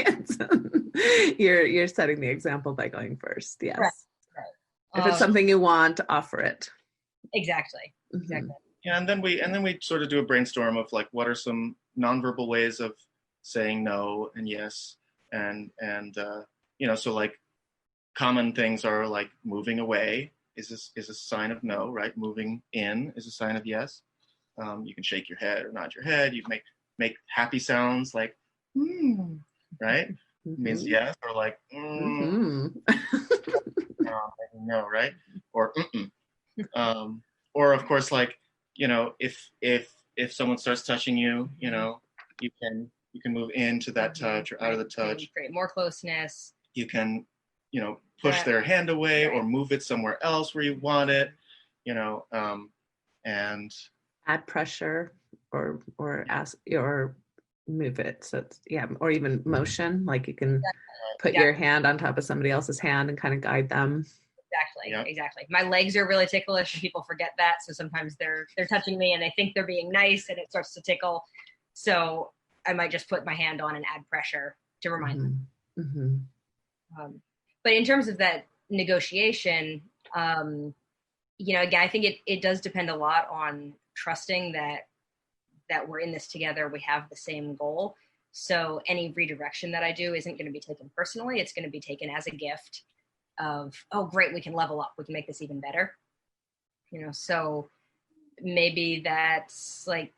You're setting the example by going first. Yes. Right. If it's something you want, offer it. Exactly. Mm-hmm. Exactly. Yeah, and then we sort of do a brainstorm of like, what are some nonverbal ways of saying no and yes, and so like common things are like moving away is a sign of no, right? Moving in is a sign of yes. You can shake your head or nod your head. You make happy sounds like right? Mm-hmm. Means yes, or like Mm-hmm. no, right? Or or of course, like, if someone starts touching you, you can move into that touch or out of the touch. Create more closeness. You can, push their hand away or move it somewhere else where you want it, and add pressure or ask or move it. So it's, or even motion, like you can put your hand on top of somebody else's hand and kind of guide them. Exactly. My legs are really ticklish. People forget that. So sometimes they're touching me and they think they're being nice and it starts to tickle. So I might just put my hand on and add pressure to remind them. Mm-hmm. But in terms of that negotiation, again, I think it does depend a lot on trusting that we're in this together. We have the same goal. So any redirection that I do isn't going to be taken personally. It's going to be taken as a gift of, oh, great, we can level up. We can make this even better. So maybe that's like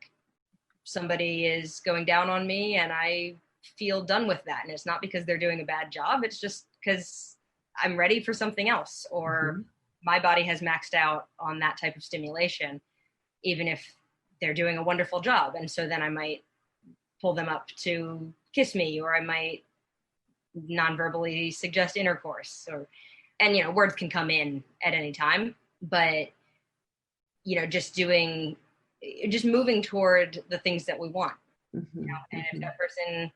somebody is going down on me and I feel done with that. And it's not because they're doing a bad job. It's just because I'm ready for something else, or my body has maxed out on that type of stimulation, even if they're doing a wonderful job. And so then I might pull them up to kiss me, or I might non-verbally suggest intercourse, and words can come in at any time, but just moving toward the things that we want. And if that person,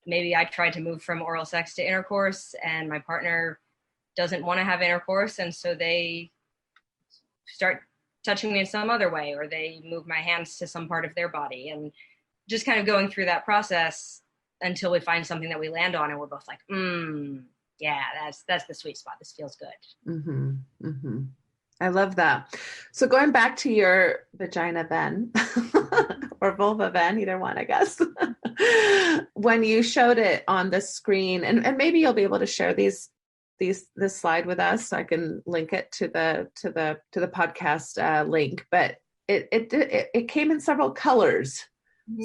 maybe I tried to move from oral sex to intercourse and my partner doesn't want to have intercourse, and so they start touching me in some other way, or they move my hands to some part of their body, and just kind of going through that process until we find something that we land on and we're both like, yeah, that's the sweet spot. This feels good. I love that. So going back to your vagina Venn or vulva Venn, either one, I guess, when you showed it on the screen, and maybe you'll be able to share this slide with us, so I can link it to the podcast link, but it came in several colors.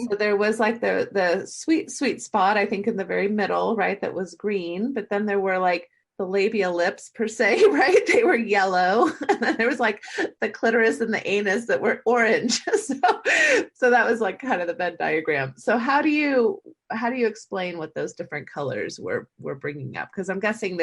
So there was like the sweet spot, I think, in the very middle, right? That was green, but then there were like the labia lips per se, right? They were yellow. And then there was like the clitoris and the anus that were orange. So that was like kind of the Venn diagram. So how do you explain what those different colors were bringing up? Because I'm guessing,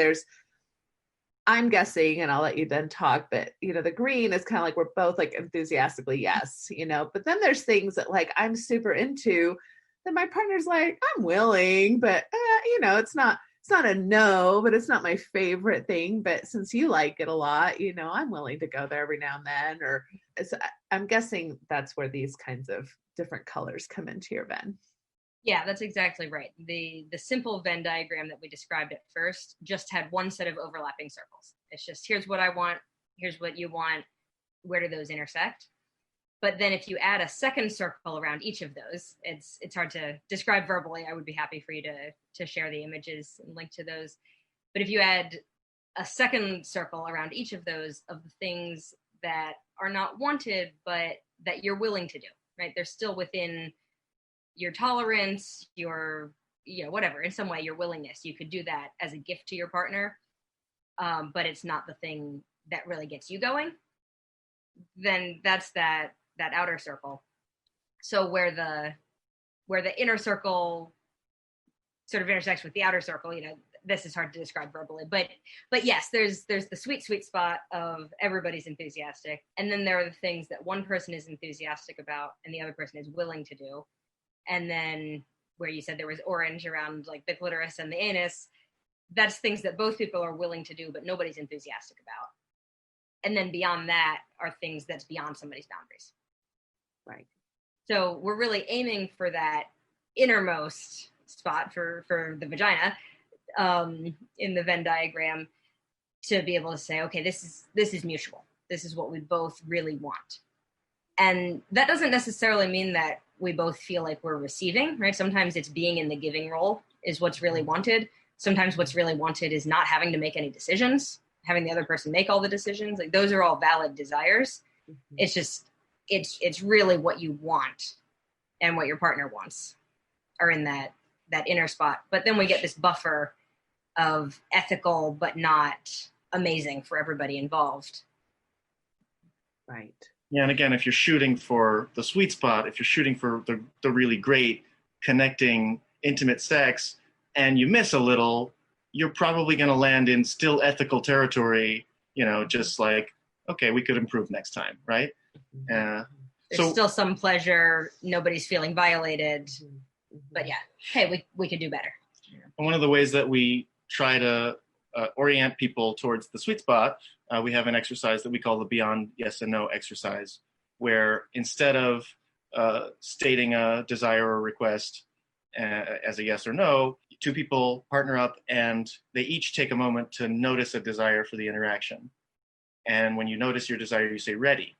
and I'll let you then talk, but the green is kind of like, we're both like enthusiastically yes, but then there's things that like I'm super into that my partner's like, I'm willing, but it's not a no, but it's not my favorite thing. But since you like it a lot, I'm willing to go there every now and then. Or I'm guessing that's where these kinds of different colors come into your Venn. Yeah, that's exactly right. The simple Venn diagram that we described at first just had one set of overlapping circles. It's just, here's what I want, here's what you want, where do those intersect? But then if you add a second circle around each of those, it's hard to describe verbally. I would be happy for you to share the images and link to those. But if you add a second circle around each of those, of the things that are not wanted, but that you're willing to do, right? They're still within your tolerance, your, whatever, in some way, your willingness. You could do that as a gift to your partner, but it's not the thing that really gets you going. Then that's that outer circle. So where the inner circle sort of intersects with the outer circle, this is hard to describe verbally, but yes, there's the sweet spot of everybody's enthusiastic. And then there are the things that one person is enthusiastic about and the other person is willing to do. And then where you said there was orange around like the clitoris and the anus, that's things that both people are willing to do, but nobody's enthusiastic about. And then beyond that are things that's beyond somebody's boundaries. Right. So we're really aiming for that innermost spot for the vagina in the Venn diagram, to be able to say, okay, this is mutual. This is what we both really want. And that doesn't necessarily mean that we both feel like we're receiving, right? Sometimes it's being in the giving role is what's really wanted. Sometimes what's really wanted is not having to make any decisions, having the other person make all the decisions. Like, those are all valid desires. Mm-hmm. It's just, it's really what you want and what your partner wants are in that inner spot. But then we get this buffer of ethical, but not amazing for everybody involved. Right. Yeah, and again, if you're shooting for the sweet spot, if you're shooting for the really great connecting, intimate sex, and you miss a little, you're probably going to land in still ethical territory, just like, okay, we could improve next time, right? There's still some pleasure, nobody's feeling violated, but yeah, hey, we could do better. And one of the ways that we try to orient people towards the sweet spot, we have an exercise that we call the Beyond Yes and No exercise, where instead of stating a desire or request as a yes or no, two people partner up and they each take a moment to notice a desire for the interaction. And when you notice your desire, you say ready.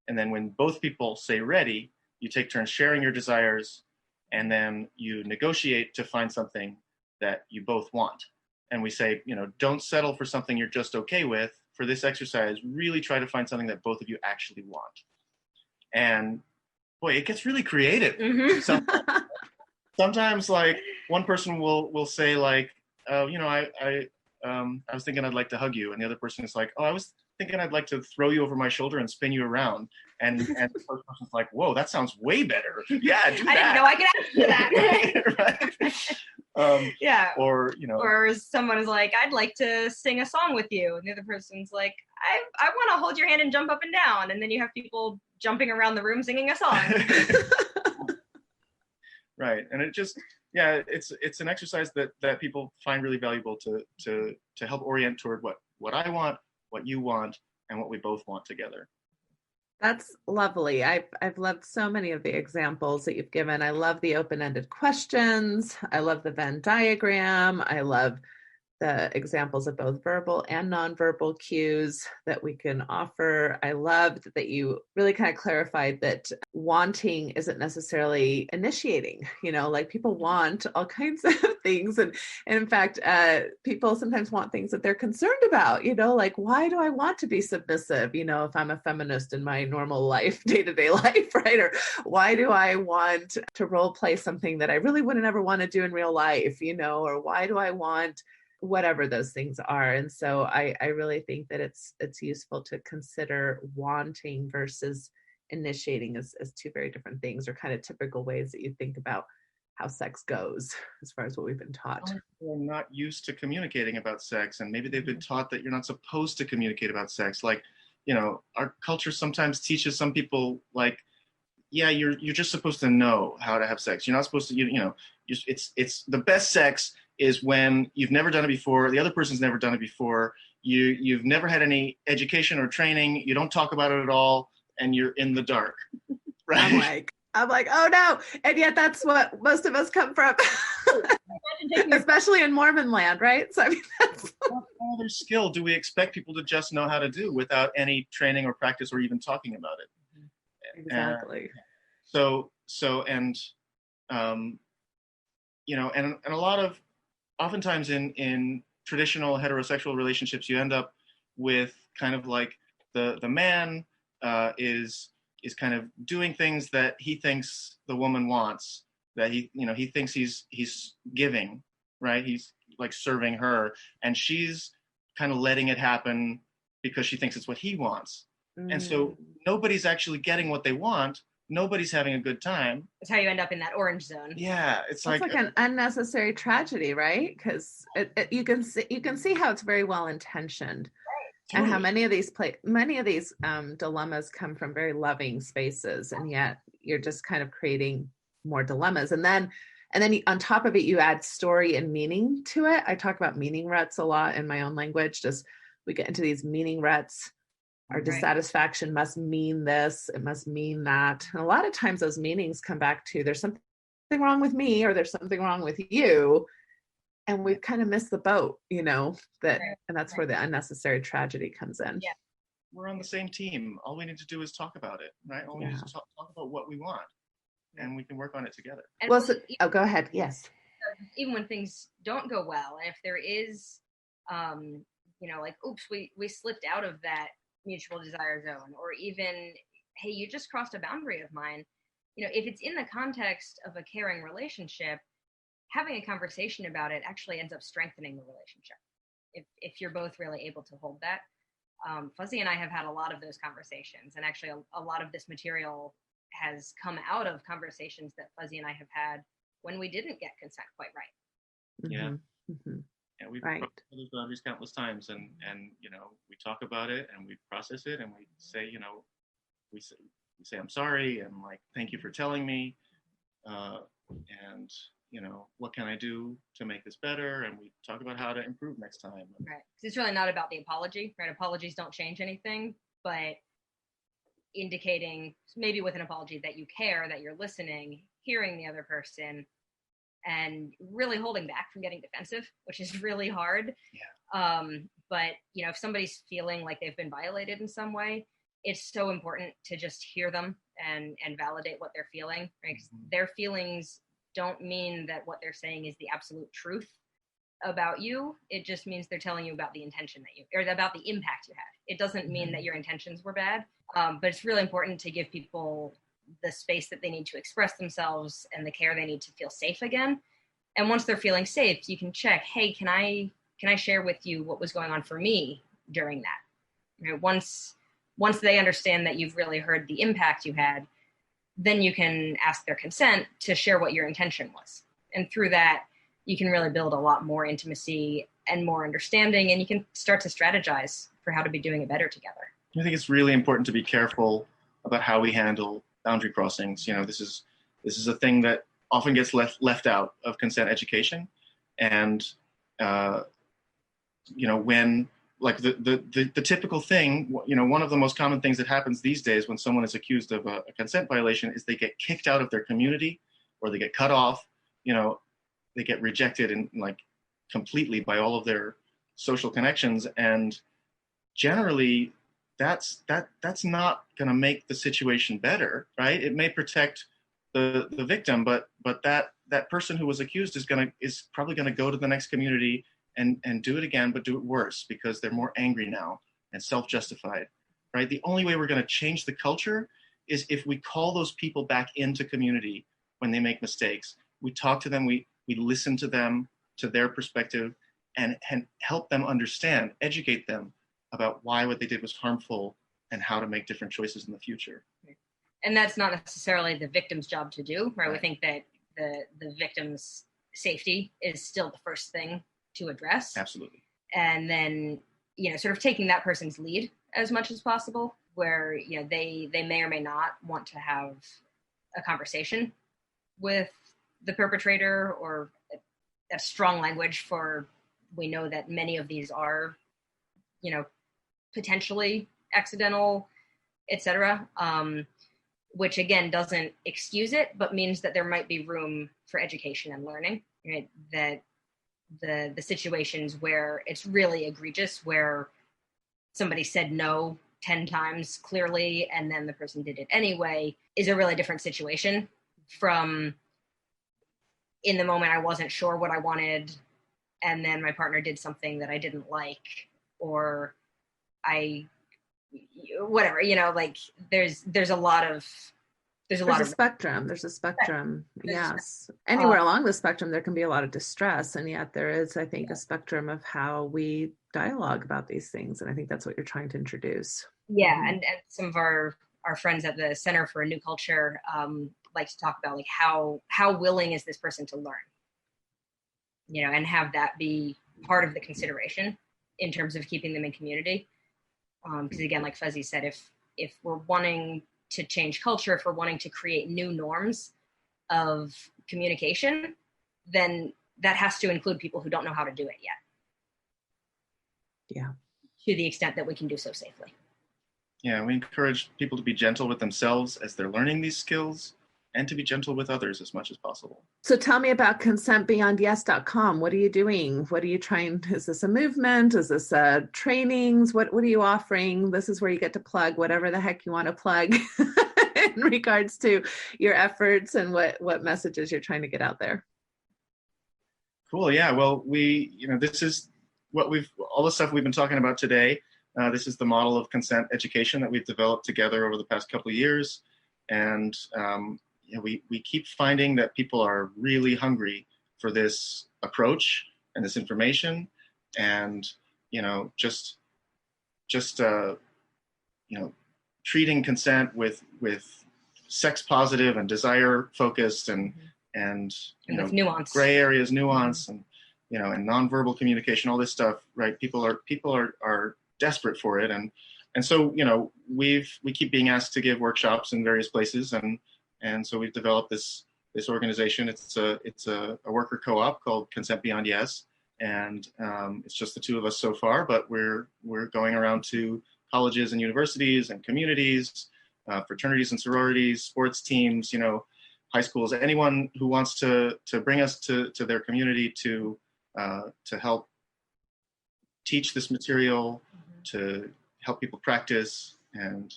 And then when both people say ready, you take turns sharing your desires, and then you negotiate to find something that you both want. And we say, don't settle for something you're just okay with. For this exercise, really try to find something that both of you actually want. And boy, it gets really creative. Mm-hmm. Sometimes like one person will say like, I was thinking I'd like to hug you. And the other person is like, oh, I was thinking I'd like to throw you over my shoulder and spin you around. And the first person's like, whoa, that sounds way better. Yeah, do that. I didn't know I could ask for that. Right. Yeah. Or someone is like, I'd like to sing a song with you. And the other person's like, I want to hold your hand and jump up and down. And then you have people jumping around the room singing a song. Right. And it just, it's an exercise that people find really valuable to help orient toward what I want, what you want, and what we both want together. That's lovely. I've loved so many of the examples that you've given. I love the open-ended questions. I love the Venn diagram. I love the examples of both verbal and nonverbal cues that we can offer. I loved that you really kind of clarified that wanting isn't necessarily initiating, like people want all kinds of things. And in fact, people sometimes want things that they're concerned about, like, why do I want to be submissive, if I'm a feminist in my normal life, day-to-day life, right? Or why do I want to role play something that I really wouldn't ever want to do in real life, or why do I want whatever those things are. And so I really think that it's useful to consider wanting versus initiating as two very different things, or kind of typical ways that you think about how sex goes as far as what we've been taught. People are not used to communicating about sex, and maybe they've been taught that you're not supposed to communicate about sex. Like, our culture sometimes teaches some people like, yeah, you're just supposed to know how to have sex. You're not supposed to, it's the best sex is when you've never done it before, the other person's never done it before, you've never had any education or training, you don't talk about it at all, and you're in the dark, right? I'm like, I'm like, oh no. And yet that's what most of us come from, especially in Mormon land, right? So I mean, that's What other skill do we expect people to just know how to do without any training or practice or even talking about it? exactly. And and a lot of, oftentimes in traditional heterosexual relationships, you end up with kind of like the man is kind of doing things that he thinks the woman wants, that he thinks he's giving, right? He's like serving her, and she's kind of letting it happen because she thinks it's what he wants. And so nobody's actually getting what they want. Nobody's having a good time. That's how you end up in that orange zone. Yeah, it's like an unnecessary tragedy, right? Because you can see how it's very well intentioned, and how many of these dilemmas come from very loving spaces, and yet you're just kind of creating more dilemmas. And then on top of it, you add story and meaning to it. I talk about meaning ruts a lot in my own language. Just we get into these meaning ruts. Our dissatisfaction must mean this, it must mean that. And a lot of times those meanings come back to there's something wrong with me, or there's something wrong with you. And we've kind of missed the boat, and that's where the unnecessary tragedy comes in. Yeah. We're on the same team. All we need to do is talk about it, right? All we need to talk about what we want, and we can work on it together. And go ahead. Yes. Even when things don't go well, and if there is, like, oops, we slipped out of that mutual desire zone, or even, hey, you just crossed a boundary of mine. If it's in the context of a caring relationship, having a conversation about it actually ends up strengthening the relationship. If you're both really able to hold that. Fuzzy and I have had a lot of those conversations, and actually a lot of this material has come out of conversations that Fuzzy and I have had when we didn't get consent quite right. Yeah. Mm-hmm. Yeah, we've crossed those boundaries countless times, and we talk about it and we process it, and we say, we say I'm sorry, and like, thank you for telling me, and what can I do to make this better, and we talk about how to improve next time. Right, because it's really not about the apology, right? Apologies don't change anything, but indicating maybe with an apology that you care, that you're listening, hearing the other person, and really holding back from getting defensive, which is really hard. Yeah. But if somebody's feeling like they've been violated in some way, it's so important to just hear them and validate what they're feeling, right? 'Cause their feelings don't mean that what they're saying is the absolute truth about you. It just means they're telling you about the intention or about the impact you had. It doesn't mean that your intentions were bad, but it's really important to give people the space that they need to express themselves and the care they need to feel safe again. And once they're feeling safe, you can check, hey, can I share with you what was going on for me during that? Once they understand that you've really heard the impact you had, then you can ask their consent to share what your intention was. And through that, you can really build a lot more intimacy and more understanding, and you can start to strategize for how to be doing it better together. I think it's really important to be careful about how we handle boundary crossings. This is a thing that often gets left out of consent education, and when, like, the typical thing, one of the most common things that happens these days when someone is accused of a consent violation is they get kicked out of their community, or they get cut off. They get rejected and like completely by all of their social connections, and generally that's not going to make the situation better, right? It may protect the victim, but that person who was accused is probably going to go to the next community and do it again, but do it worse because they're more angry now and self-justified, right? The only way we're going to change the culture is if we call those people back into community when they make mistakes. We talk to them, we listen to them, to their perspective, and help them understand, educate them about why what they did was harmful and how to make different choices in the future. And that's not necessarily the victim's job to do, right? We think that the victim's safety is still the first thing to address. Absolutely. And then, sort of taking that person's lead as much as possible, where, they may or may not want to have a conversation with the perpetrator, or a strong language for, we know that many of these are, potentially accidental, etc. which again doesn't excuse it, but means that there might be room for education and learning, right? That the situations where it's really egregious, where somebody said no 10 times clearly and then the person did it anyway, is a really different situation from in the moment I wasn't sure what I wanted and then my partner did something that I didn't like, or whatever, like there's a lot of spectrum. There's a spectrum. Yes. Anywhere along the spectrum, there can be a lot of distress. And yet there is, I think, a spectrum of how we dialogue about these things. And I think that's what you're trying to introduce. Yeah. Mm-hmm. And some of our friends at the Center for a New Culture like to talk about like how willing is this person to learn, and have that be part of the consideration in terms of keeping them in community. Because again, like Fuzzy said, if we're wanting to change culture, if we're wanting to create new norms of communication, then that has to include people who don't know how to do it yet. Yeah. To the extent that we can do so safely. Yeah, we encourage people to be gentle with themselves as they're learning these skills and to be gentle with others as much as possible. So tell me about consentbeyondyes.com. What are you doing? What are you trying? Is this a movement? Is this trainings? What are you offering? This is where you get to plug whatever the heck you want to plug in regards to your efforts and what messages you're trying to get out there. Cool. Yeah. Well, this is all the stuff we've been talking about today. This is the model of consent education that we've developed together over the past couple of years. And we keep finding that people are really hungry for this approach and this information, and just treating consent with sex positive and desire focused and with nuance, gray areas, nuance, and and nonverbal communication, all this stuff, right? People are desperate for it, and so we keep being asked to give workshops in various places, and so we've developed this organization. It's a worker co-op called Consent Beyond Yes, and it's just the two of us so far. But we're going around to colleges and universities and communities, fraternities and sororities, sports teams, high schools, anyone who wants to bring us to their community to help teach this material, to help people practice, and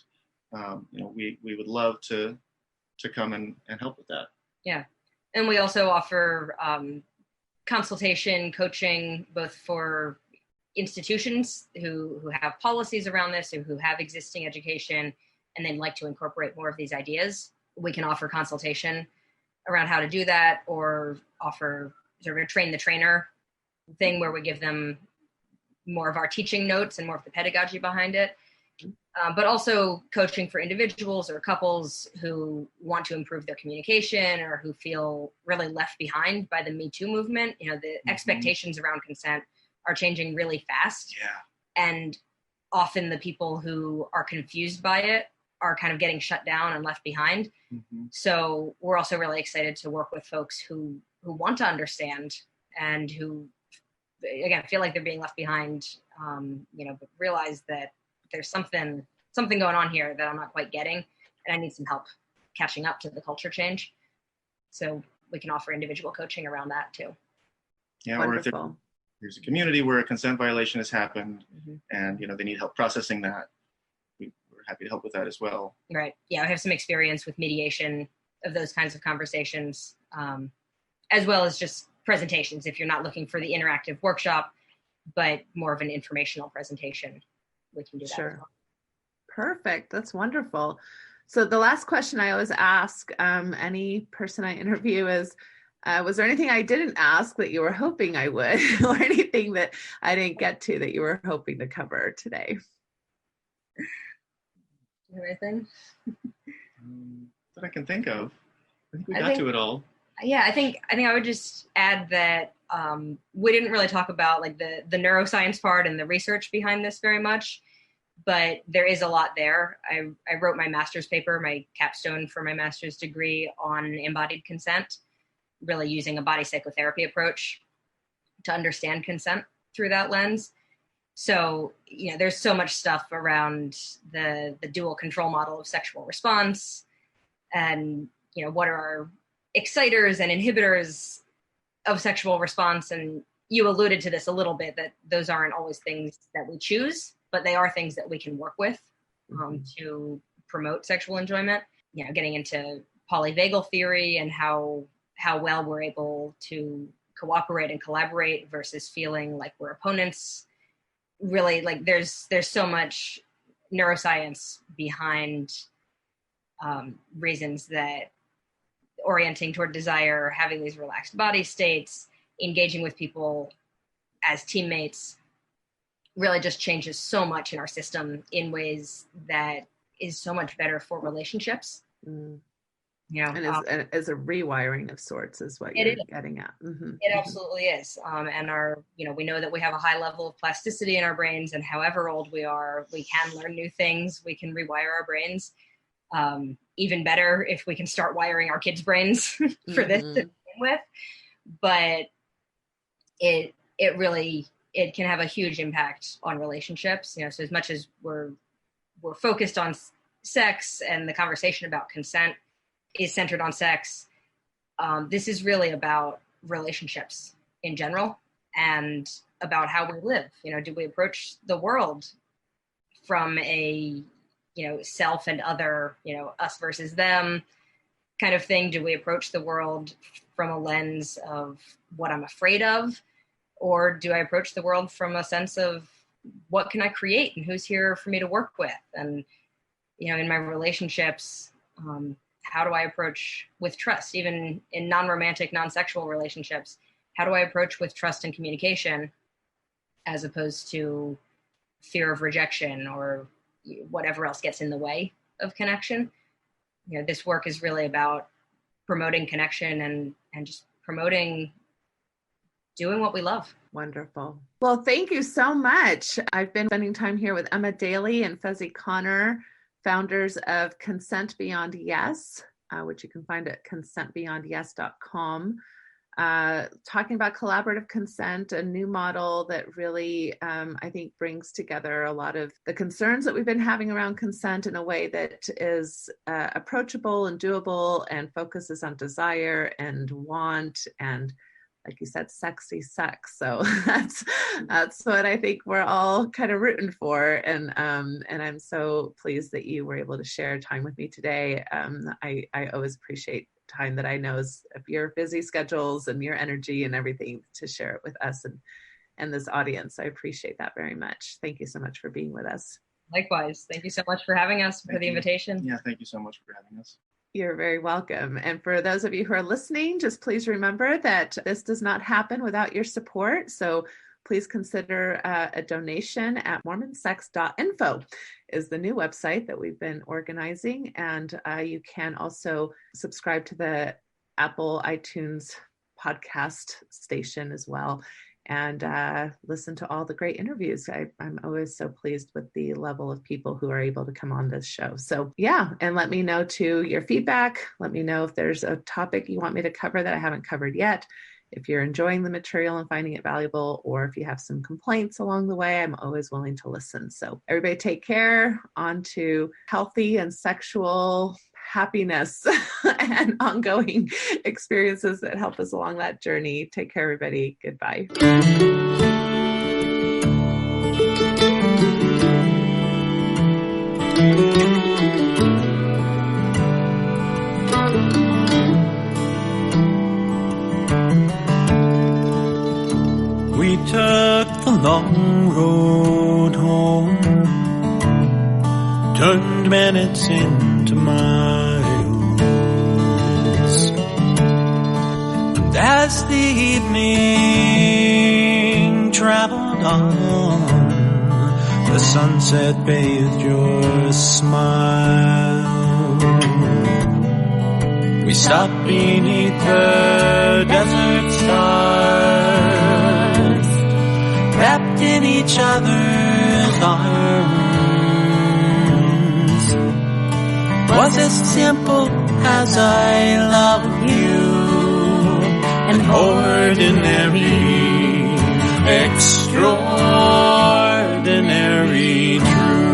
we would love to come and help with that. Yeah. And we also offer consultation coaching, both for institutions who have policies around this, or who have existing education and they'd like to incorporate more of these ideas. We can offer consultation around how to do that, or offer sort of a train the trainer thing where we give them more of our teaching notes and more of the pedagogy behind it. But also coaching for individuals or couples who want to improve their communication, or who feel really left behind by the Me Too movement. The expectations around consent are changing really fast. Yeah. And often the people who are confused by it are kind of getting shut down and left behind. Mm-hmm. So we're also really excited to work with folks who want to understand, and who, again, feel like they're being left behind, but realize that there's something going on here that I'm not quite getting, and I need some help catching up to the culture change. So we can offer individual coaching around that too. Yeah, wonderful. Or if there's a community where a consent violation has happened, and they need help processing that, we're happy to help with that as well. Right. Yeah, I have some experience with mediation of those kinds of conversations, as well as just presentations. If you're not looking for the interactive workshop, but more of an informational presentation, we can do that. Sure. Well. Perfect. That's wonderful. So the last question I always ask any person I interview is, was there anything I didn't ask that you were hoping I would, or anything that I didn't get to that you were hoping to cover today? Anything that I can think of. I think we got to it all. Yeah, I think I would just add that we didn't really talk about like the neuroscience part and the research behind this very much, but there is a lot there. I wrote my master's paper, my capstone for my master's degree, on embodied consent, really using a body psychotherapy approach to understand consent through that lens. So, there's so much stuff around the dual control model of sexual response, and, what are our exciters and inhibitors of sexual response. And you alluded to this a little bit, that those aren't always things that we choose, but they are things that we can work with to promote sexual enjoyment. Getting into polyvagal theory and how well we're able to cooperate and collaborate versus feeling like we're opponents. Really, like there's so much neuroscience behind reasons that orienting toward desire, having these relaxed body states, engaging with people as teammates really just changes so much in our system in ways that is so much better for relationships. And is a rewiring of sorts is what you're getting at. It absolutely is. And we know that we have a high level of plasticity in our brains, and however old we are, we can learn new things. We can rewire our brains. Even better if we can start wiring our kids' brains for this to begin with. But it can have a huge impact on relationships. So as much as we're focused on sex and the conversation about consent is centered on sex, this is really about relationships in general and about how we live. Do we approach the world from a self and other, us versus them kind of thing? Do we approach the world from a lens of what I'm afraid of? Or do I approach the world from a sense of what can I create and who's here for me to work with? And, in my relationships, how do I approach with trust? Even in non-romantic, non-sexual relationships, how do I approach with trust and communication as opposed to fear of rejection or whatever else gets in the way of connection? This work is really about promoting connection and just promoting doing what we love. Wonderful. Well, thank you so much. I've been spending time here with Emma Daley and Konner, founders of Consent Beyond Yes, which you can find at consentbeyondyes.com. Talking about collaborative consent, a new model that really, I think, brings together a lot of the concerns that we've been having around consent in a way that is approachable and doable and focuses on desire and want and, like you said, sexy sex. So that's what I think we're all kind of rooting for. And I'm so pleased that you were able to share time with me today. I always appreciate time that I know is of your busy schedules and your energy and everything to share it with us and this audience. I appreciate that very much. Thank you so much for being with us. Likewise. Thank you so much for having us, for the invitation. Yeah, thank you so much for having us. You're very welcome. And for those of you who are listening, just please remember that this does not happen without your support. So please consider a donation at mormonsex.info is the new website that we've been organizing. And you can also subscribe to the Apple iTunes podcast station as well and listen to all the great interviews. I'm always so pleased with the level of people who are able to come on this show. So yeah, and let me know too your feedback. Let me know if there's a topic you want me to cover that I haven't covered yet. If you're enjoying the material and finding it valuable, or if you have some complaints along the way, I'm always willing to listen. So everybody take care. On to healthy and sexual happiness and ongoing experiences that help us along that journey. Take care, everybody. Goodbye. We took the long road home, turned minutes into miles, and as the evening traveled on, the sunset bathed your smile. We stopped beneath the desert stars, wrapped in each other's arms. Was as simple as I love you, an ordinary, extraordinary truth.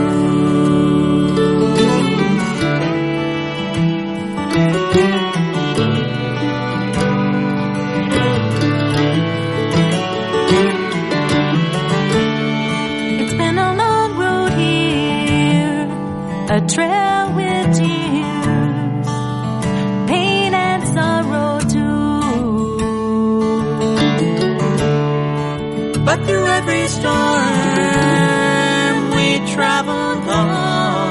but through every storm we traveled on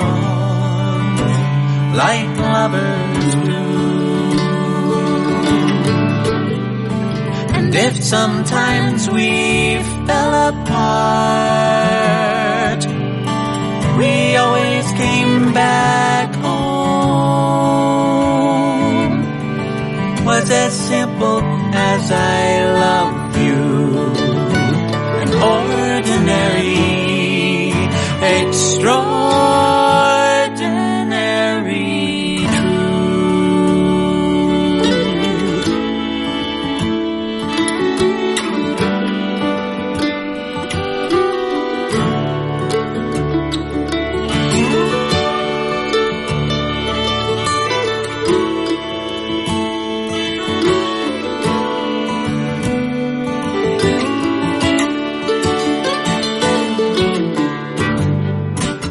like lovers do. And if sometimes we fell apart, we always came back home. Was as simple as I love you, an ordinary, extraordinary truth.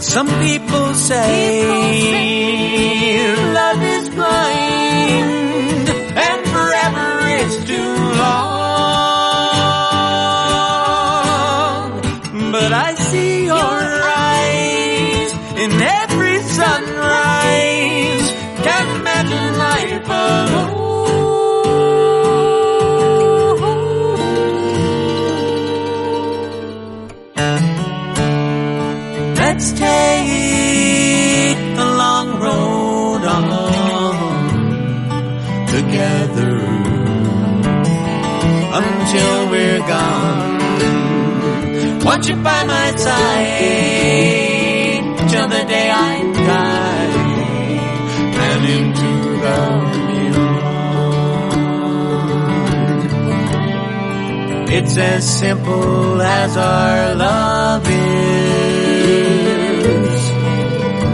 Some people say love is blind and forever is too long. But I see your eyes in every sunrise. Can't imagine life alone. Let's take the long road on together until we're gone. Want you by my side till the day I die and into the beyond. It's as simple as our love is.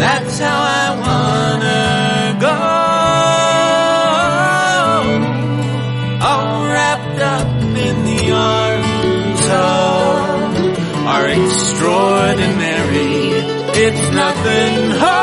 That's how I wanna go, all wrapped up in the arms of our extraordinary. It's nothing hard.